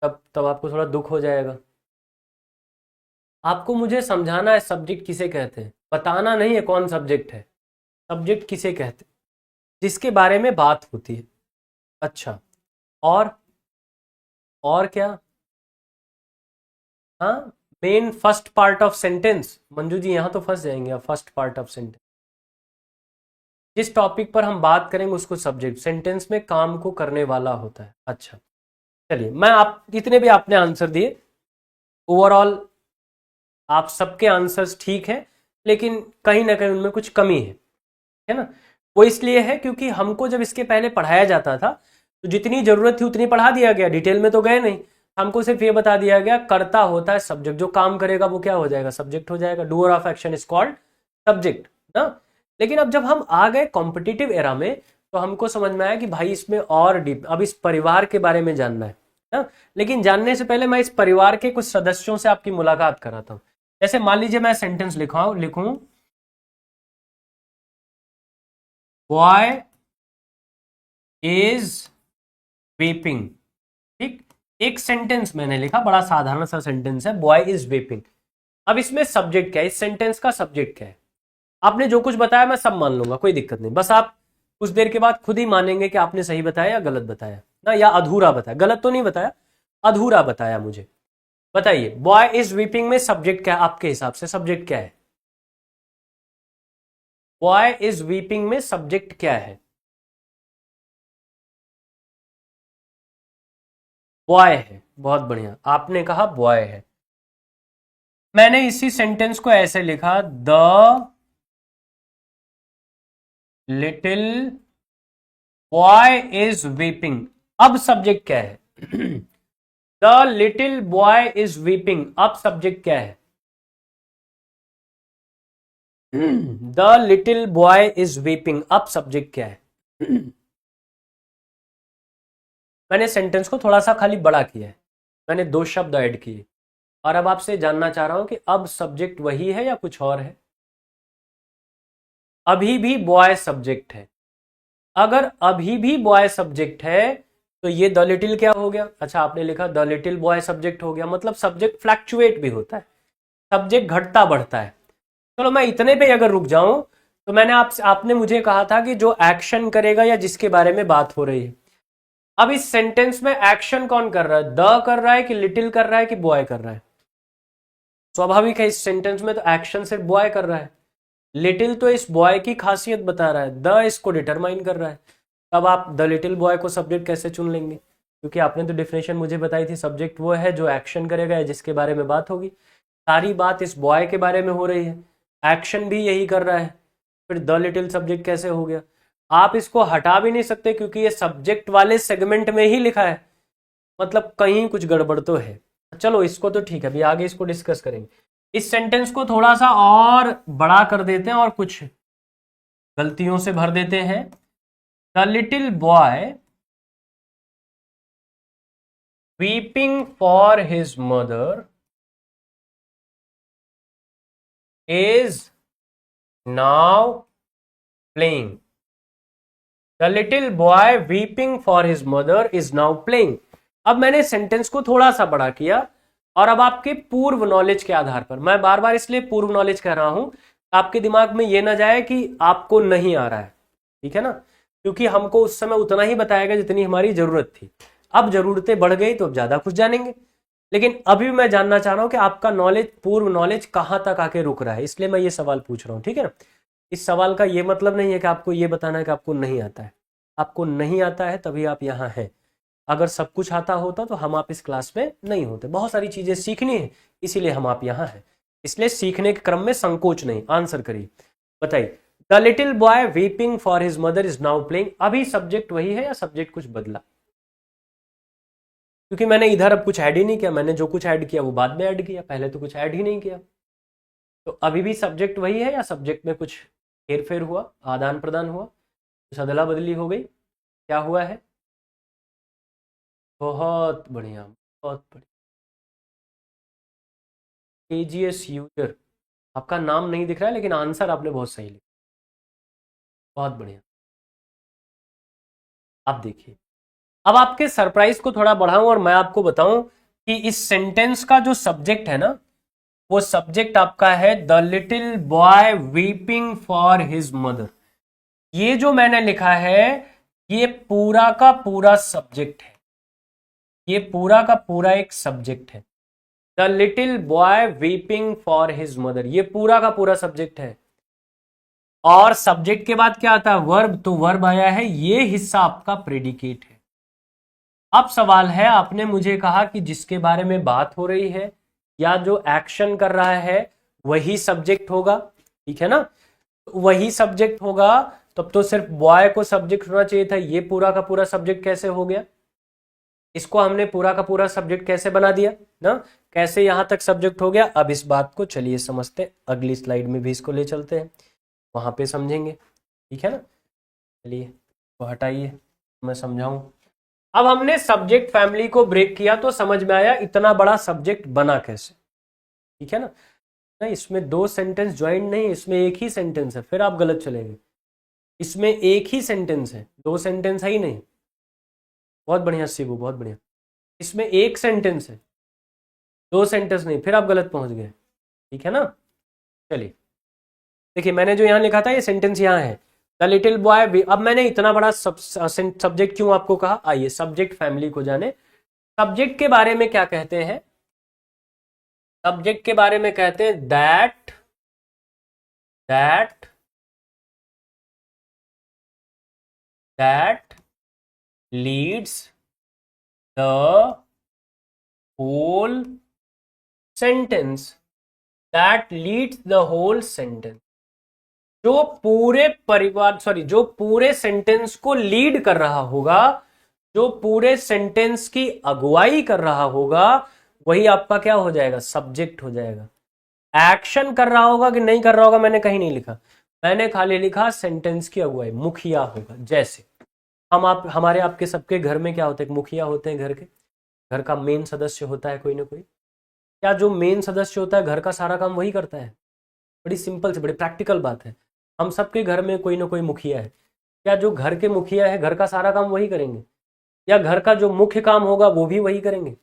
तब आपको थोड़ा दुख हो जाएगा। आपको मुझे समझाना है सब्जेक्ट किसे कहते हैं, बताना नहीं है कौन सब्जेक्ट है। सब्जेक्ट किसे कहते हैं? जिसके बारे में बात होती है। अच्छा, और और क्या? हाँ, main first part of sentence. Manju ji यहाँ तो फंस जाएंगे आप, फर्स्ट पार्ट ऑफ सेंटेंस। जिस टॉपिक पर हम बात करेंगे उसको सब्जेक्ट, सेंटेंस में काम को करने वाला होता है। अच्छा, चलिए, मैं आप जितने भी आपने आंसर दिए ओवरऑल आप सबके आंसर्स ठीक हैं, लेकिन कहीं ना कहीं उनमें कुछ कमी है ना। वो इसलिए है क्योंकि हमको जब इसके पहले पढ़ाया जाता था तो जितनी जरूरत थी उतनी पढ़ा दिया गया, डिटेल में तो गए नहीं। हमको सिर्फ ये बता दिया गया कर्ता होता है सब्जेक्ट, जो काम करेगा वो क्या हो जाएगा? सब्जेक्ट हो जाएगा। Doer of action is called subject ना। लेकिन अब जब हम आ गए कॉम्पिटिटिव एरा में तो हमको समझ में आया कि भाई इसमें और डीप, अब इस परिवार के बारे में जानना है ना। लेकिन जानने से पहले मैं इस परिवार के कुछ सदस्यों से आपकी मुलाकात कराता हूं। जैसे मान लीजिए मैं सेंटेंस लिखूं, बॉय इज वीपिंग, ठीक। एक सेंटेंस मैंने लिखा, बड़ा साधारण सा सेंटेंस है, बॉय इज वीपिंग। अब इसमें सब्जेक्ट क्या है? इस सेंटेंस का सब्जेक्ट क्या है? आपने जो कुछ बताया मैं सब मान लूंगा, कोई दिक्कत नहीं। बस आप कुछ देर के बाद खुद ही मानेंगे कि आपने सही बताया या गलत बताया ना, या अधूरा बताया। गलत तो नहीं बताया, अधूरा बताया मुझे। बताइए, बॉय इज वीपिंग में सब्जेक्ट क्या है आपके हिसाब से? सब्जेक्ट क्या है? बॉय इज वीपिंग में सब्जेक्ट क्या है? बॉय है, बहुत बढ़िया, आपने कहा बॉय है। मैंने इसी सेंटेंस को ऐसे लिखा, the little boy is weeping. अब सब्जेक्ट क्या है? The little boy is weeping, अब सब्जेक्ट क्या है? The little boy is weeping, अब सब्जेक्ट क्या है? मैंने सेंटेंस को थोड़ा सा खाली बड़ा किया है, मैंने दो शब्द ऐड किए। और अब आपसे जानना चाह रहा हूं कि अब सब्जेक्ट वही है या कुछ और है? अभी भी बॉय सब्जेक्ट है। अगर अभी भी बॉय सब्जेक्ट है तो ये द लिटिल क्या हो गया? अच्छा, आपने लिखा द लिटिल बॉय सब्जेक्ट हो गया, मतलब सब्जेक्ट फ्लैक्चुएट भी होता है, सब्जेक्ट घटता बढ़ता है। चलो मैं इतने पे अगर रुक जाऊं तो मैंने आपने मुझे कहा था कि जो एक्शन करेगा या जिसके बारे में बात हो रही है। अब इस सेंटेंस में एक्शन कौन कर रहा है? द कर रहा है कि लिटिल कर रहा है कि बॉय कर रहा है? स्वाभाविक है, इस सेंटेंस में तो एक्शन सिर्फ बॉय कर रहा है। लिटिल तो इस बॉय की खासियत बता रहा है, द इसको डिटरमाइन कर रहा है। तब आप द लिटिल बॉय को सब्जेक्ट कैसे चुन लेंगे? क्योंकि आपने तो डिफिनेशन मुझे बताई थी, सब्जेक्ट वो है जो एक्शन करेगा या जिसके बारे में बात होगी। सारी बात इस बॉय के बारे में हो रही है, एक्शन भी यही कर रहा है, फिर द लिटिल सब्जेक्ट कैसे हो गया? आप इसको हटा भी नहीं सकते क्योंकि ये सब्जेक्ट वाले सेगमेंट में ही लिखा है, मतलब कहीं कुछ गड़बड़ तो है। चलो इसको तो ठीक है, अभी आगे इसको डिस्कस करेंगे। इस सेंटेंस को थोड़ा सा और बड़ा कर देते हैं और कुछ गलतियों से भर देते हैं। The little boy weeping for his mother is now playing. The little boy weeping for his mother is now playing. अब मैंने सेंटेंस को थोड़ा सा बड़ा किया और अब आपके पूर्व नॉलेज के आधार पर, मैं बार बार इसलिए पूर्व नॉलेज कह रहा हूं, आपके दिमाग में यह ना जाए कि आपको नहीं आ रहा है, ठीक है ना, क्योंकि हमको उस समय उतना ही बताएगा जितनी हमारी जरूरत थी। अब जरूरतें बढ़ गई तो अब ज्यादा कुछ जानेंगे, लेकिन अभी मैं जानना चाह रहा हूं कि आपका नॉलेज, पूर्व नॉलेज कहां तक आके रुक रहा है, इसलिए मैं ये सवाल पूछ रहा हूं, ठीक है ना। इस सवाल का ये मतलब नहीं है कि आपको ये बताना है कि आपको नहीं आता है। आपको नहीं आता है तभी आप यहाँ हैं। अगर सब कुछ आता होता तो हम आप इस क्लास में नहीं होते। बहुत सारी चीजें सीखनी है, इसीलिए हम आप यहाँ हैं। इसलिए सीखने के क्रम में संकोच नहीं। आंसर करिए, बताइए। The little boy weeping for his mother is now playing. अभी सब्जेक्ट वही है या सब्जेक्ट कुछ बदला? क्योंकि मैंने इधर अब कुछ ऐड ही नहीं किया, मैंने जो कुछ ऐड किया वो बाद में ऐड किया, पहले तो कुछ ऐड ही नहीं किया। तो अभी भी सब्जेक्ट वही है या सब्जेक्ट में कुछ हेरफेर हुआ, आदान प्रदान हुआ, कुछ अदला बदली हो गई, क्या हुआ है? बहुत बढ़िया, बहुत बढ़िया। केजीएस यूजर, आपका नाम नहीं दिख रहा है लेकिन आंसर आपने बहुत सही लिखा, बहुत बढ़िया। आप देखिए, अब आपके सरप्राइज को थोड़ा बढ़ाऊं और मैं आपको बताऊं कि इस सेंटेंस का जो सब्जेक्ट है ना, वो सब्जेक्ट आपका है the little boy weeping for his mother. ये जो मैंने लिखा है ये पूरा का पूरा सब्जेक्ट है, ये पूरा का पूरा एक सब्जेक्ट है। The little boy weeping for his mother, ये पूरा का पूरा सब्जेक्ट है। और सब्जेक्ट के बाद क्या आता है? वर्ब। तो वर्ब आया है, ये हिस्सा आपका प्रेडिकेट है। अब सवाल है, आपने मुझे कहा कि जिसके बारे में बात हो रही है या जो एक्शन कर रहा है वही सब्जेक्ट होगा, ठीक है ना। वही सब्जेक्ट होगा, तब तो सिर्फ बॉय को सब्जेक्ट होना चाहिए था। ये पूरा का पूरा सब्जेक्ट कैसे हो गया? इसको हमने पूरा का पूरा सब्जेक्ट कैसे बना दिया ना, कैसे यहां तक सब्जेक्ट हो गया? अब इस बात को चलिए समझते, अगली स्लाइड में भी इसको ले चलते हैं, वहां पे समझेंगे, ठीक है ना। चलिए तो हटाइए, मैं समझाऊं। अब हमने सब्जेक्ट फैमिली को ब्रेक किया तो समझ में आया इतना बड़ा सब्जेक्ट बना कैसे, ठीक है ना। नहीं, इसमें दो सेंटेंस ज्वाइन नहीं, इसमें एक ही सेंटेंस है, फिर आप गलत चलेंगे। इसमें एक ही सेंटेंस है, दो सेंटेंस है ही नहीं। बहुत बढ़िया शिबू, बहुत बढ़िया। इसमें एक सेंटेंस है, दो सेंटेंस नहीं, फिर आप गलत पहुंच गए, ठीक है ना। चलिए देखिए, मैंने जो यहाँ लिखा था ये सेंटेंस यहाँ है, द लिटिल बॉय। अब मैंने इतना बड़ा सब्जेक्ट क्यों आपको कहा, आइए सब्जेक्ट फैमिली को जाने। सब्जेक्ट के बारे में क्या कहते हैं? सब्जेक्ट के बारे में कहते हैं that that that leads the whole sentence, that leads the whole sentence. जो पूरे परिवार, सॉरी, जो पूरे सेंटेंस को लीड कर रहा होगा, जो पूरे सेंटेंस की अगुवाई कर रहा होगा, वही आपका क्या हो जाएगा? सब्जेक्ट हो जाएगा। एक्शन कर रहा होगा कि नहीं कर रहा होगा मैंने कहीं नहीं लिखा, मैंने खाली लिखा सेंटेंस की अगुवाई, मुखिया होगा। जैसे हम आप, हमारे आपके सबके घर में क्या होता है? मुखिया होते हैं, घर का मेन सदस्य होता है कोई ना कोई। क्या जो मेन सदस्य होता है घर का सारा काम वही करता है? बड़ी सिंपल से बड़ी प्रैक्टिकल बात है, हम सबके घर में कोई ना कोई मुखिया है। क्या जो घर के मुखिया है घर का सारा काम वही करेंगे, या घर का जो मुख्य काम होगा वो भी वही करेंगे?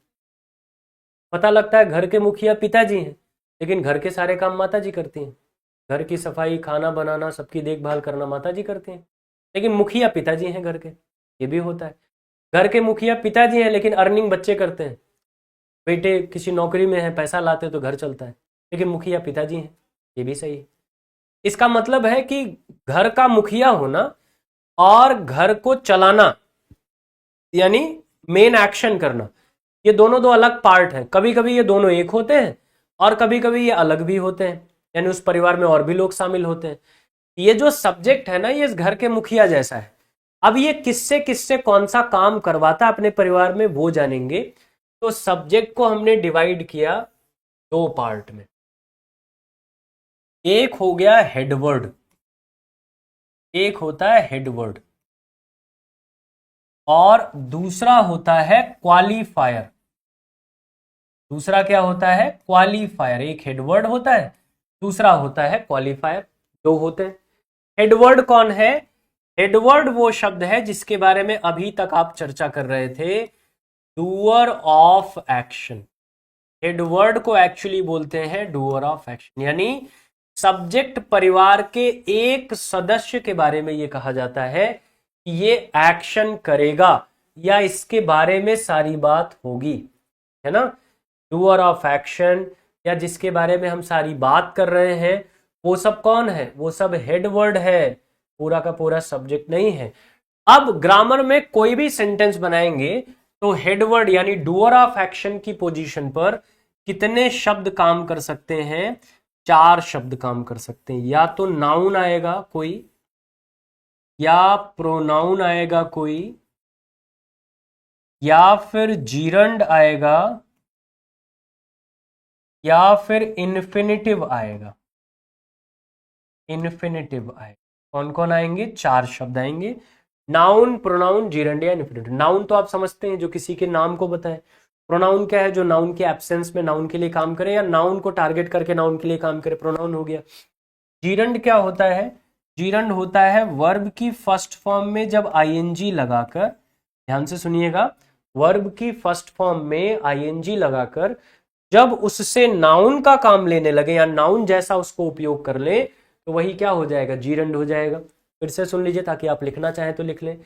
पता लगता है घर के मुखिया पिताजी हैं, लेकिन घर के सारे काम माता जी करती हैं। घर की सफाई, खाना बनाना, सबकी देखभाल करना माता जी करते हैं, लेकिन मुखिया पिताजी हैं घर के। ये भी होता है, घर के मुखिया पिताजी हैं लेकिन अर्निंग बच्चे करते हैं। बेटे किसी नौकरी में है, पैसा लाते तो घर चलता है, लेकिन मुखिया पिताजी हैं। ये भी सही है। इसका मतलब है कि घर का मुखिया होना और घर को चलाना, यानी मेन एक्शन करना, ये दोनों दो अलग पार्ट हैं। कभी कभी ये दोनों एक होते हैं और कभी कभी ये अलग भी होते हैं, यानी उस परिवार में और भी लोग शामिल होते हैं। ये जो सब्जेक्ट है ना, ये इस घर के मुखिया जैसा है। अब ये किससे किससे कौन सा काम करवाता है अपने परिवार में, वो जानेंगे। तो सब्जेक्ट को हमने डिवाइड किया दो पार्ट में। एक हो गया हेडवर्ड, एक होता है हेडवर्ड, और दूसरा होता है क्वालिफायर। दूसरा क्या होता है? क्वालिफायर। एक हेडवर्ड होता है, दूसरा होता है क्वालिफायर। दो होते हैं। हेडवर्ड कौन है? हेडवर्ड वो शब्द है जिसके बारे में अभी तक आप चर्चा कर रहे थे, डूअर ऑफ एक्शन। हेडवर्ड को एक्चुअली बोलते हैं डूअर ऑफ एक्शन, यानी सब्जेक्ट परिवार के एक सदस्य के बारे में यह कहा जाता है कि ये एक्शन करेगा या इसके बारे में सारी बात होगी, है ना। डूअर ऑफ एक्शन या जिसके बारे में हम सारी बात कर रहे हैं वो सब कौन है? वो सब हेडवर्ड है, पूरा का पूरा सब्जेक्ट नहीं है। अब ग्रामर में कोई भी सेंटेंस बनाएंगे तो हेडवर्ड यानी डूअर ऑफ एक्शन की पोजीशन पर कितने शब्द काम कर सकते हैं? 4 शब्द काम कर सकते हैं। या तो नाउन आएगा कोई, या प्रोनाउन आएगा कोई, या फिर जीरंड आएगा, या फिर इन्फिनिटिव आएगा। इन्फिनिटिव आएगा। कौन कौन आएंगे? 4 शब्द आएंगे, नाउन, प्रोनाउन, जीरंड या इन्फिनिटिव। नाउन तो आप समझते हैं, जो किसी के नाम को बताए। प्रोनाउन क्या है? जो नाउन के एब्सेंस में नाउन के लिए काम करे या नाउन को टारगेट करके नाउन के लिए काम करे, प्रोनाउन हो गया। जीरंड क्या होता है? जीरंड होता है वर्ब की फर्स्ट फॉर्म में जब आईएनजी लगाकर, ध्यान से सुनिएगा, वर्ब की फर्स्ट फॉर्म में आईएनजी लगाकर जब उससे नाउन का काम लेने लगे या नाउन जैसा उसको उपयोग कर ले तो वही क्या हो जाएगा? जीरंड हो जाएगा। फिर से सुन लीजिए ताकि आप लिखना चाहें तो लिख लें।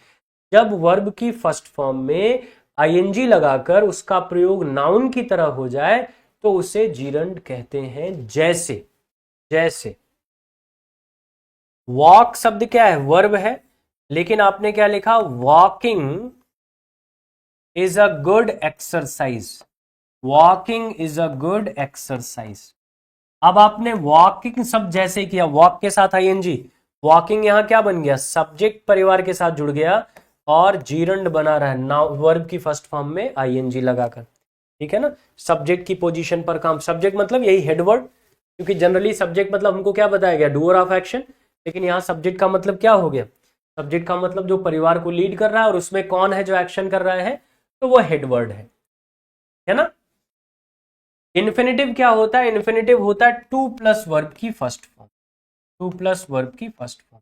जब वर्ब की फर्स्ट फॉर्म में आईएनजी लगाकर उसका प्रयोग नाउन की तरह हो जाए तो उसे जीरंड कहते हैं। जैसे जैसे वॉक शब्द क्या है? वर्ब है, लेकिन आपने क्या लिखा? Walking is a good exercise. Walking is a good exercise. अब आपने वॉकिंग शब्द जैसे किया, वॉक के साथ आईएनजी, वॉकिंग यहां क्या बन गया? सब्जेक्ट परिवार के साथ जुड़ गया और जीरंड बना रहा है नाउ वर्ब की फर्स्ट फॉर्म में आईएनजी लगाकर, ठीक है ना। सब्जेक्ट की पोजीशन पर काम, सब्जेक्ट मतलब यही हेडवर्ड, क्योंकि जनरली सब्जेक्ट मतलब हमको क्या बताया गया? डूअर ऑफ एक्शन, लेकिन यहां सब्जेक्ट का मतलब क्या हो गया? सब्जेक्ट का मतलब जो परिवार को लीड कर रहा है और उसमें कौन है जो एक्शन कर रहा है, तो वो हेडवर्ड है ना। इन्फिनिटिव क्या होता है? इन्फिनिटिव होता है टू प्लस वर्ब की first form, two plus verb की फर्स्ट फॉर्म।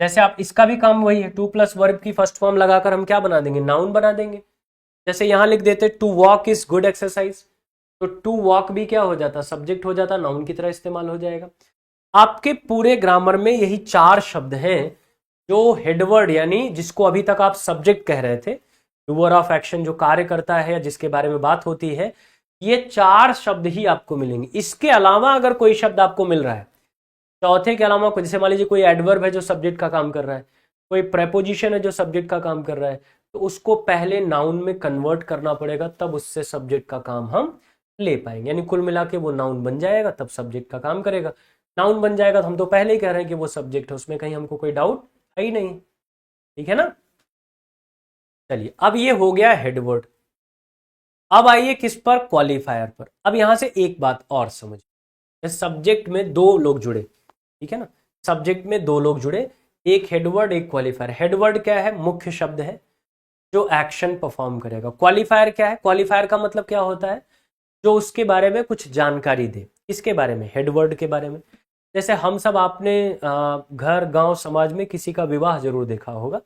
जैसे आप, इसका भी काम वही है, टू प्लस वर्ब की फर्स्ट फॉर्म लगाकर हम क्या बना देंगे? नाउन बना देंगे। जैसे यहां लिख देते to walk is good exercise, तो टू वॉक भी क्या हो जाता? सब्जेक्ट हो जाता, नाउन की तरह इस्तेमाल हो जाएगा। आपके पूरे ग्रामर में यही 4 शब्द हैं जो हेडवर्ड यानी जिसको अभी तक आप सब्जेक्ट कह रहे थे, डूअर ऑफ एक्शन जो कार्य करता है जिसके बारे में बात होती है, ये 4 शब्द ही आपको मिलेंगे। इसके अलावा अगर कोई शब्द आपको मिल रहा है, चौथे के अलावा, जैसे मान लीजिए कोई एडवर्ब है जो सब्जेक्ट का काम कर रहा है, कोई प्रेपोजिशन है जो सब्जेक्ट का काम कर रहा है, तो उसको पहले नाउन में कन्वर्ट करना पड़ेगा, तब उससे सब्जेक्ट का काम हम ले पाएंगे। यानी कुल मिला के वो नाउन बन जाएगा तब सब्जेक्ट का काम करेगा। नाउन बन जाएगा तो हम तो पहले ही कह रहे हैं कि वो सब्जेक्ट है, उसमें कहीं हमको कोई डाउट है ही नहीं, ठीक है ना। चलिए, अब ये हो गया हेडवर्ड। अब आइए किस पर? क्वालिफायर पर। अब यहां से एक बात और समझिए, सब्जेक्ट में 2 लोग जुड़े, ठीक है ना, सब्जेक्ट में 2 लोग जुड़े, एक हेडवर्ड एक क्वालिफायर। हेडवर्ड क्या है? मुख्य शब्द है जो एक्शन परफॉर्म करेगा। क्वालिफायर क्या है? क्वालिफायर का मतलब क्या होता है? जो उसके बारे में कुछ जानकारी दे। किसके बारे में? हेडवर्ड के बारे में। जैसे हम सब, आपने घर, गांव, समाज में किसी का विवाह जरूर देखा होगा।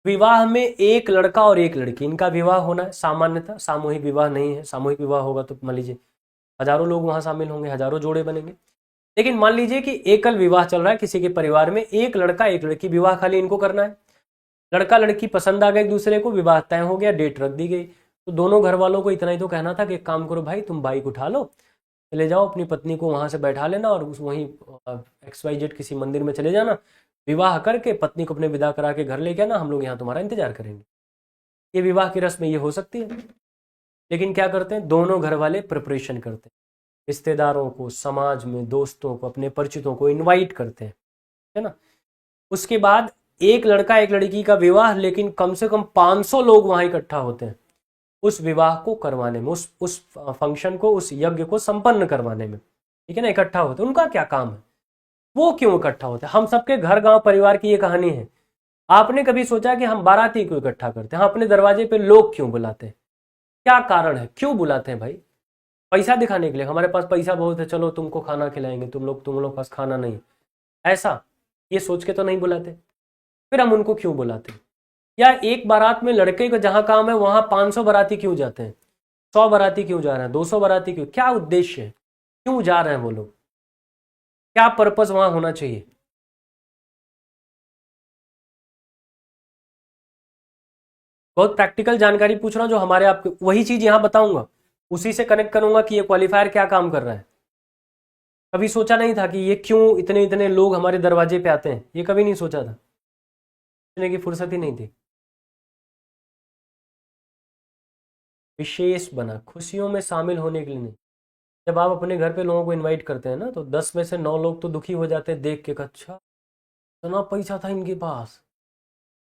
विवाह में एक लड़का और एक लड़की, इनका विवाह होना है सामान्यतः, सामूहिक विवाह नहीं है। सामूहिक विवाह होगा तो मान लीजिए हजारों लोग वहां शामिल होंगे, हजारों जोड़े बनेंगे। लेकिन मान लीजिए कि एकल विवाह चल रहा है किसी के परिवार में, एक लड़का एक लड़की, विवाह खाली इनको करना है। लड़का लड़की पसंद आ गए एक दूसरे को, विवाह तय हो गया, डेट रख दी गई। तो दोनों घर वालों को इतना ही तो कहना था कि एक काम करो भाई, तुम बाइक उठा लो, चले जाओ, अपनी पत्नी को वहां से बैठा लेना और वहीं XYZ किसी मंदिर में चले जाना, विवाह करके पत्नी को अपने विदा करा के घर लेके आना, हम लोग यहाँ तुम्हारा इंतजार करेंगे। ये विवाह की रस्म ये हो सकती है। लेकिन क्या करते हैं? दोनों घर वाले प्रिपरेशन करते हैं, रिश्तेदारों को, समाज में दोस्तों को, अपने परिचितों को इनवाइट करते हैं, है ना। उसके बाद एक लड़का एक लड़की का विवाह, लेकिन कम से कम 500 लोग वहां इकट्ठा होते हैं उस विवाह को करवाने में, उस फंक्शन को, उस यज्ञ को संपन्न करवाने में, ठीक है ना। इकट्ठा होते हैं, उनका क्या काम है? वो क्यों इकट्ठा होते हैं? हम सबके घर, गांव, परिवार की ये कहानी है। आपने कभी सोचा कि हम बाराती क्यों इकट्ठा करते हैं? हम अपने दरवाजे पे लोग क्यों बुलाते हैं? क्या कारण है, क्यों बुलाते हैं भाई? पैसा दिखाने के लिए, हमारे पास पैसा बहुत है, चलो तुमको खाना खिलाएंगे, तुम लोग पास खाना नहीं। ऐसा ये सोच के तो नहीं बुलाते, फिर हम उनको क्यों बुलाते? या एक बारात में लड़के का जहां काम है वहां 500 बाराती क्यों जाते हैं, 100 बाराती क्यों जा रहे हैं, 200 बाराती क्यों, क्या उद्देश्य है, क्यों जा रहे हैं वो लोग, क्या पर्पस वहां होना चाहिए? बहुत प्रैक्टिकल जानकारी पूछ रहा हूं जो हमारे आपके, वही चीज यहां बताऊंगा, उसी से कनेक्ट करूंगा कि ये क्वालिफायर क्या काम कर रहा है। कभी सोचा नहीं था कि ये क्यों इतने इतने लोग हमारे दरवाजे पे आते हैं, ये कभी नहीं सोचा था, सोचने की फुर्सत ही नहीं थी। विशेष बना, खुशियों में शामिल होने के लिए नहीं। जब आप अपने घर पे लोगों को इनवाइट करते हैं ना, तो 10 में से 9 लोग तो दुखी हो जाते हैं देख के कि अच्छा इतना पैसा था इनके पास,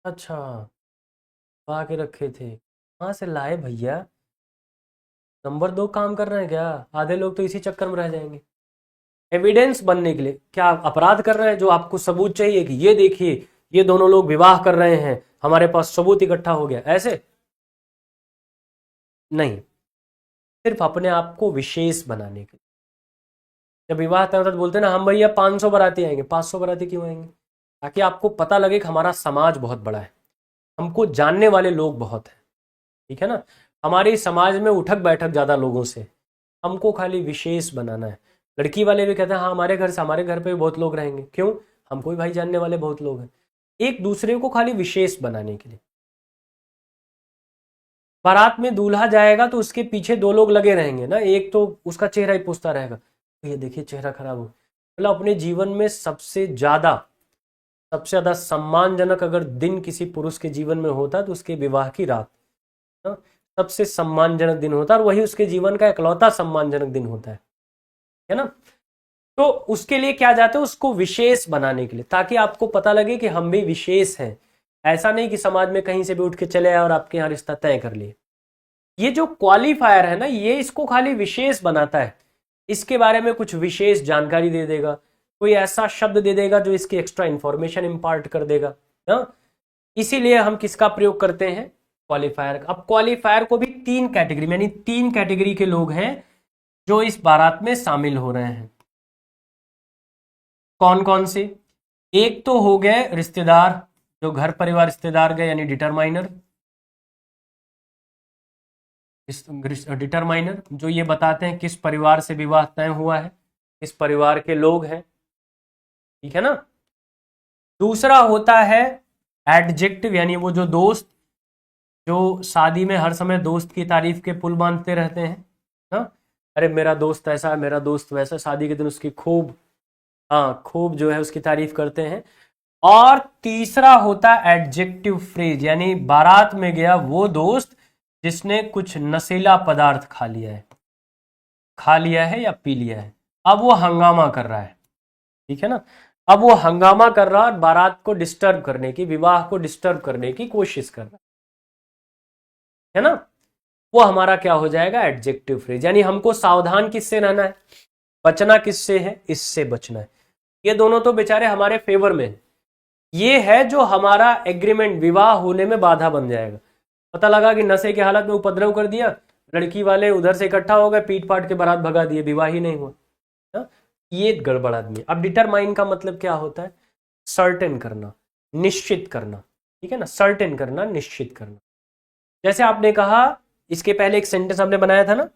अच्छा पा के रखे थे, कहाँ से लाए भैया, नंबर 2 काम कर रहे हैं क्या? आधे लोग तो इसी चक्कर में रह जाएंगे। एविडेंस बनने के लिए, क्या आप अपराध कर रहे हैं जो आपको सबूत चाहिए कि ये देखिए ये दोनों लोग विवाह कर रहे हैं, हमारे पास सबूत इकट्ठा हो गया, ऐसे नहीं, सिर्फ अपने आप को विशेष बनाने के लिए। जब विवाह तय होता है तो बोलते हैं ना हम भैया 500 बाराती आएंगे, 500 बाराती क्यों आएंगे? ताकि आपको पता लगे कि हमारा समाज बहुत बड़ा है, हमको जानने वाले लोग बहुत हैं, ठीक है ना, हमारे समाज में उठक बैठक ज्यादा लोगों से, हमको खाली विशेष बनाना है। लड़की वाले भी कहते हैं हाँ हमारे घर पे भी बहुत लोग रहेंगे, क्यों? हमको भी भाई जानने वाले बहुत लोग हैं, एक दूसरे को खाली विशेष बनाने के लिए। बारात में दूल्हा जाएगा तो उसके पीछे 2 लोग लगे रहेंगे ना, एक तो उसका चेहरा ही पूछता रहेगा ये देखिए चेहरा खराब हो, मतलब अपने जीवन में सबसे ज्यादा सम्मानजनक अगर दिन किसी पुरुष के जीवन में होता तो उसके विवाह की रात, ना, सबसे सम्मानजनक दिन होता है, और वही उसके जीवन का इकलौता सम्मानजनक दिन होता है ना। तो उसके लिए क्या जाते हैं, उसको विशेष बनाने के लिए, ताकि आपको पता लगे कि हम भी विशेष हैं। ऐसा नहीं कि समाज में कहीं से भी उठ के चले आए और आपके यहाँ रिश्ता तय कर लिए। ये जो क्वालिफायर है ना, ये इसको खाली विशेष बनाता है, इसके बारे में कुछ विशेष जानकारी दे देगा, कोई ऐसा शब्द दे देगा जो इसकी एक्स्ट्रा इंफॉर्मेशन इंपार्ट कर देगा ना। इसीलिए हम किसका प्रयोग करते हैं, क्वालिफायर। अब क्वालिफायर को भी 3 कैटेगरी यानी 3 कैटेगरी के लोग हैं जो इस बारात में शामिल हो रहे हैं। कौन कौन से? एक तो हो गए रिश्तेदार, जो घर परिवार रिश्तेदार गए यानी डिटरमाइनर। डिटरमाइनर जो ये बताते हैं किस परिवार से विवाह तय हुआ है, किस परिवार के लोग हैं, ठीक है ना। दूसरा होता है एडजेक्टिव, यानी वो जो दोस्त जो शादी में हर समय दोस्त की तारीफ के पुल बांधते रहते हैं ना, अरे मेरा दोस्त ऐसा है, मेरा दोस्त वैसा, शादी के दिन उसकी खूब, हाँ खूब जो है उसकी तारीफ करते हैं। और तीसरा होता है एडजेक्टिव फ्रेज, यानी बारात में गया वो दोस्त जिसने कुछ नशीला पदार्थ खा लिया है या पी लिया है, अब वो हंगामा कर रहा है, ठीक है ना। अब वो हंगामा कर रहा है, बारात को डिस्टर्ब करने की, विवाह को डिस्टर्ब करने की कोशिश कर रहा है ना, वो हमारा क्या हो जाएगा, एडजेक्टिव फ्रेज। यानी हमको सावधान किससे रहना है, बचना किससे है, इससे बचना है। ये दोनों तो बेचारे हमारे फेवर में, ये है जो हमारा एग्रीमेंट विवाह होने में बाधा बन जाएगा। पता लगा कि नशे की हालत में उपद्रव कर दिया, लड़की वाले उधर से इकट्ठा हो गए, पीट पाट के बारात भगा दिए, विवाह ही नहीं हुआ ना? ये गड़बड़ आदमी। अब डिटरमाइन का मतलब क्या होता है, सर्टेन करना, निश्चित करना, ठीक है ना, सर्टेन करना, निश्चित करना। जैसे आपने कहा, इसके पहले एक सेंटेंस आपने बनाया था ना,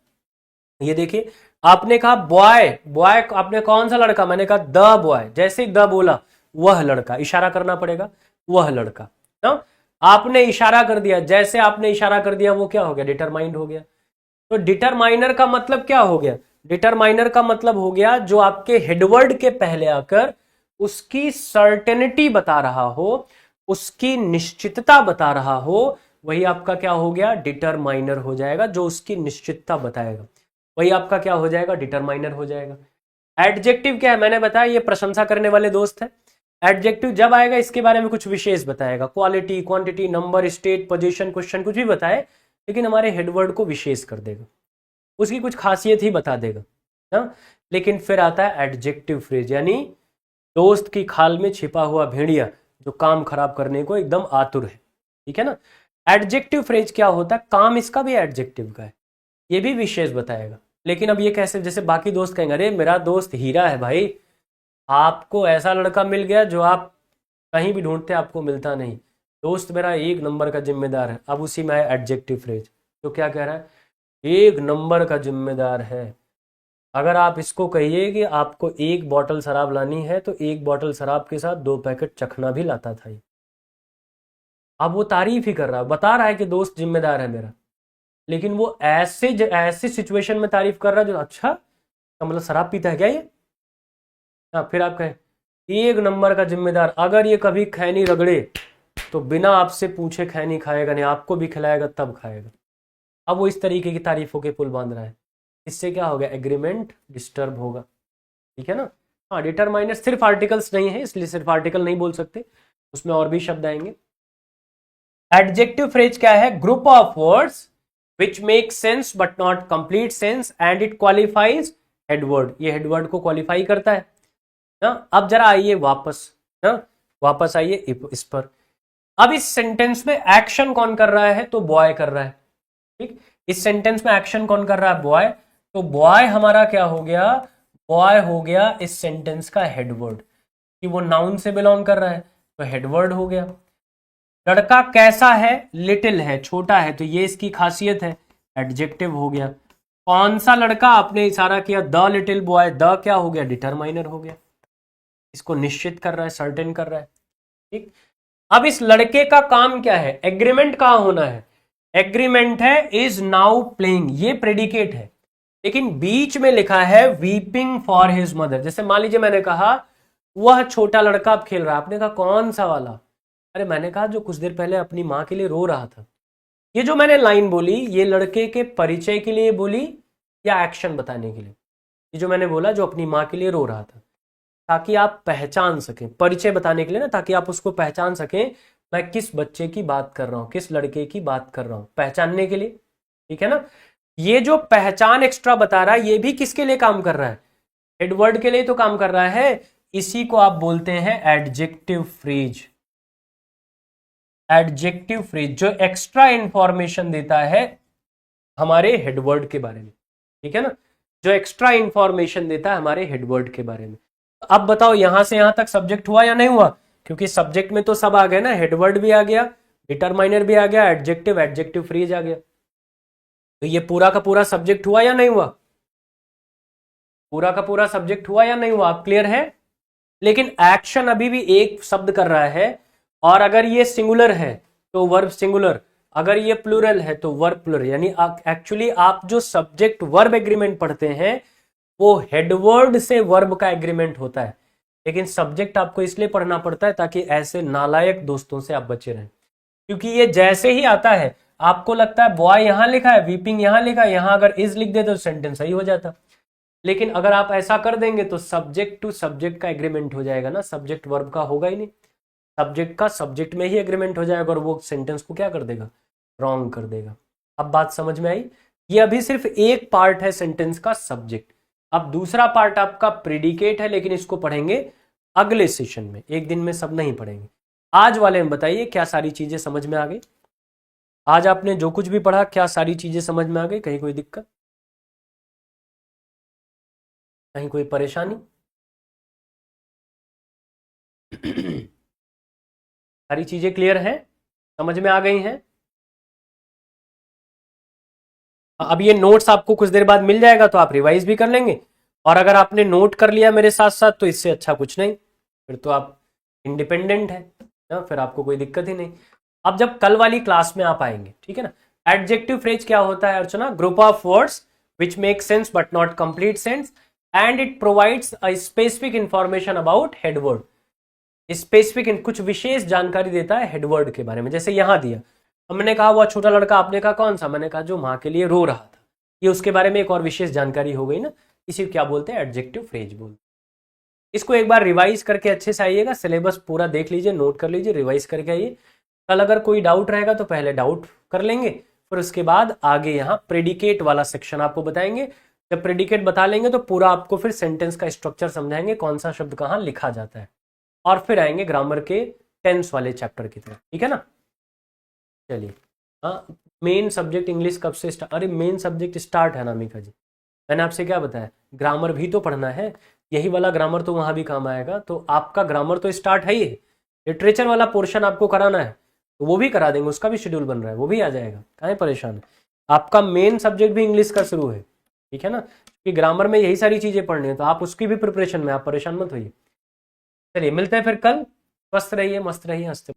ये देखिए, आपने कहा बॉय, बॉय आपने कौन सा लड़का, मैंने कहा द बॉय, जैसे द बोला वह लड़का, इशारा करना पड़ेगा, वह लड़का ना। आपने इशारा कर दिया, जैसे आपने इशारा कर दिया वो क्या हो गया, डिटरमाइंड हो गया। तो डिटरमाइनर का मतलब क्या हो गया, डिटरमाइनर का मतलब हो गया जो आपके हेडवर्ड के पहले आकर उसकी सर्टेनिटी बता रहा हो, उसकी निश्चितता बता रहा हो, वही आपका क्या हो गया, डिटरमाइनर हो जाएगा। जो उसकी निश्चितता बताएगा वही आपका क्या हो जाएगा, डिटरमाइनर हो जाएगा। एडजेक्टिव क्या है, मैंने बताया ये प्रशंसा करने वाले दोस्त है। एडजेक्टिव जब आएगा इसके बारे में कुछ विशेष बताएगा, quality, quantity, number, state, position, question, कुछ भी बताए, लेकिन हमारे हेडवर्ड को विशेष कर देगा, उसकी कुछ खासियत ही बता देगा ना। लेकिन फिर आता है एडजेक्टिव फ्रेज, यानी दोस्त की खाल में छिपा हुआ भेड़िया जो काम खराब करने को एकदम आतुर है, ठीक है ना। एडजेक्टिव फ्रेज क्या होता है, काम इसका भी एडजेक्टिव का है, ये भी विशेष बताएगा। लेकिन अब ये कैसे, जैसे बाकी दोस्त कहेंगे अरे मेरा दोस्त हीरा है भाई, आपको ऐसा लड़का मिल गया जो आप कहीं भी ढूंढते आपको मिलता नहीं, दोस्त मेरा एक नंबर का जिम्मेदार है। अब उसी में है एडजेक्टिव फ्रेज। तो क्या कह रहा है, एक नंबर का जिम्मेदार है। अगर आप इसको कहिए कि आपको एक बॉटल शराब लानी है तो एक बॉटल शराब के साथ 2 पैकेट चखना भी लाता था ये। अब वो तारीफ ही कर रहा है, बता रहा है कि दोस्त जिम्मेदार है मेरा, लेकिन वो ऐसे ऐसे सिचुएशन में तारीफ कर रहा है जो अच्छा तो मतलब शराब पीता है क्या ये। हाँ, फिर आप कहें एक नंबर का जिम्मेदार, अगर ये कभी खैनी रगड़े तो बिना आपसे पूछे खैनी खाएगा नहीं, आपको भी खिलाएगा तब खाएगा। अब वो इस तरीके की तारीफों के पुल बांध रहा है। इससे क्या होगा, एग्रीमेंट डिस्टर्ब होगा। ठीक है ना। हाँ, डिटरमाइनर सिर्फ आर्टिकल्स नहीं है, इसलिए सिर्फ आर्टिकल नहीं बोल सकते, उसमें और भी शब्द आएंगे। एडजेक्टिव फ्रेज क्या है, group of words which make sense but not complete sense and it qualifies headword. ये हेडवर्ड को क्वालिफाई करता है ना। अब जरा आइए वापस ना, वापस आइए इस पर। अब इस सेंटेंस में एक्शन कौन कर रहा है, तो बॉय कर रहा है। ठीक, इस सेंटेंस में एक्शन कौन कर रहा है, बॉय। तो बॉय हमारा क्या हो गया, बॉय हो गया इस सेंटेंस का हेडवर्ड, कि वो नाउन से बिलोंग कर रहा है तो हेडवर्ड हो गया। लड़का कैसा है, लिटिल है, छोटा है, तो ये इसकी खासियत है, एडजेक्टिव हो गया। कौन सा लड़का, आपने इशारा किया द लिटिल बॉय, द क्या हो गया, डिटरमाइनर हो गया, इसको निश्चित कर रहा है, सर्टेन कर रहा है। ठीक, अब इस लड़के का काम क्या है, एग्रीमेंट कहां होना है, एग्रीमेंट है इज नाउ प्लेइंग, ये प्रेडिकेट है, लेकिन बीच में लिखा है वीपिंग फॉर हिज मदर। जैसे मान लीजिए मैंने कहा वह छोटा लड़का अब खेल रहा है, आपने कहा कौन सा वाला, अरे मैंने कहा जो कुछ देर पहले अपनी मां के लिए रो रहा था। ये जो मैंने लाइन बोली ये लड़के के परिचय के लिए बोली या एक्शन बताने के लिए, ये जो मैंने बोला जो अपनी मां के लिए रो रहा था, ताकि आप पहचान सकें, परिचय बताने के लिए ना, ताकि आप उसको पहचान सकें मैं किस बच्चे की बात कर रहा हूं, किस लड़के की बात कर रहा हूं, पहचानने के लिए। ठीक है ना। ये जो पहचान एक्स्ट्रा बता रहा है ये भी किसके लिए काम कर रहा है, हेडवर्ड के लिए तो काम कर रहा है। इसी को आप बोलते हैं एडजेक्टिव फ्रेज। एडजेक्टिव फ्रेज जो एक्स्ट्रा इंफॉर्मेशन देता है हमारे हेडवर्ड के बारे में। ठीक है ना, जो एक्स्ट्रा इंफॉर्मेशन देता है हमारे हेडवर्ड के बारे में। अब बताओ यहां से यहां तक सब्जेक्ट हुआ या नहीं हुआ, क्योंकि सब्जेक्ट में तो सब आ गए ना, हेडवर्ड भी आ गया, डिटरमाइनर भी आ गया, एडजेक्टिव एडजेक्टिव फ्रेज आ गया। तो ये पूरा का पूरा सब्जेक्ट हुआ या नहीं हुआ, पूरा का पूरा सब्जेक्ट हुआ या नहीं हुआ, आप क्लियर है। लेकिन एक्शन अभी भी एक शब्द कर रहा है, और अगर ये सिंगुलर है तो वर्ब सिंगुलर, अगर ये प्लूरल है तो वर्ब प्लूरल। यानी एक्चुअली आप जो सब्जेक्ट वर्ब एग्रीमेंट पढ़ते हैं वो हेडवर्ड से वर्ब का एग्रीमेंट होता है, लेकिन सब्जेक्ट आपको इसलिए पढ़ना पड़ता है ताकि ऐसे नालायक दोस्तों से आप बचे रहें। क्योंकि ये जैसे ही आता है आपको लगता है बॉय यहां लिखा है, वीपिंग यहां लिखा है, यहां अगर इज लिख देते तो सेंटेंस सही हो जाता, लेकिन अगर आप ऐसा कर देंगे तो सब्जेक्ट टू सब्जेक्ट का एग्रीमेंट हो जाएगा ना, सब्जेक्ट वर्ब का होगा ही नहीं, सब्जेक्ट का सब्जेक्ट में ही एग्रीमेंट हो जाएगा और वो सेंटेंस को क्या कर देगा, रॉन्ग कर देगा। अब बात समझ में आई। ये अभी सिर्फ एक पार्ट है सेंटेंस का, सब्जेक्ट। अब दूसरा पार्ट आपका प्रेडिकेट है, लेकिन इसको पढ़ेंगे अगले सेशन में, एक दिन में सब नहीं पढ़ेंगे। आज वाले में बताइए क्या सारी चीजें समझ में आ गई, आज आपने जो कुछ भी पढ़ा क्या सारी चीजें समझ में आ गई, कहीं कोई दिक्कत, कहीं कोई परेशानी सारी चीजें क्लियर हैं, समझ में आ गई हैं। अब ये नोट्स आपको कुछ देर बाद मिल जाएगा तो आप रिवाइज भी कर लेंगे, और अगर आपने नोट कर लिया मेरे साथ साथ तो इससे अच्छा कुछ नहीं, फिर तो आप इंडिपेंडेंट है ना, फिर आपको कोई दिक्कत ही नहीं। अब जब कल वाली क्लास में आप आएंगे, ठीक है ना, एडजेक्टिव फ्रेज क्या होता है Archana, group of words which make sense but not complete sense and it provides a specific information about headword. Specific कुछ विशेष जानकारी देता है हेडवर्ड के बारे में, जैसे यहां दिया हमने कहा वह छोटा लड़का, आपने कहा कौन सा, मैंने कहा जो मां के लिए रो रहा था, ये उसके बारे में एक और विशेष जानकारी हो गई ना, इसी को क्या बोलते हैं, एडजेक्टिव फ्रेज बोलते हैं। इसको एक बार रिवाइज करके अच्छे से आइएगा, सिलेबस पूरा देख लीजिए, नोट कर लीजिए, रिवाइज करके आइए। कल अगर कोई डाउट रहेगा तो पहले डाउट कर लेंगे, फिर उसके बाद आगे यहाँ प्रेडिकेट वाला सेक्शन आपको बताएंगे। जब प्रेडिकेट बता लेंगे तो पूरा आपको फिर सेंटेंस का स्ट्रक्चर समझाएंगे, कौन सा शब्द कहाँ लिखा जाता है, और फिर आएंगे ग्रामर के टेंस वाले चैप्टर की तरफ। ठीक है ना, चलिए। हाँ, मेन सब्जेक्ट इंग्लिश कब से स्टार्ट, अरे मेन सब्जेक्ट स्टार्ट है नामिका जी, मैंने आपसे क्या बताया, ग्रामर भी तो पढ़ना है। यही वाला ग्रामर तो वहां भी काम आएगा। तो आपका ग्रामर तो स्टार्ट है ही, लिटरेचर वाला पोर्शन आपको कराना है तो वो भी करा देंगे, उसका भी शेड्यूल बन रहा है, वो भी आ जाएगा, काहे परेशान है। आपका मेन सब्जेक्ट भी इंग्लिश का शुरू है, ठीक है ना, क्योंकि ग्रामर में यही सारी चीजें पढ़नी है, तो आप उसकी भी प्रिपरेशन में, आप परेशान मत होइए। चलिए मिलते हैं फिर कल, स्वस्थ रहिए, मस्त रहिए, हंसते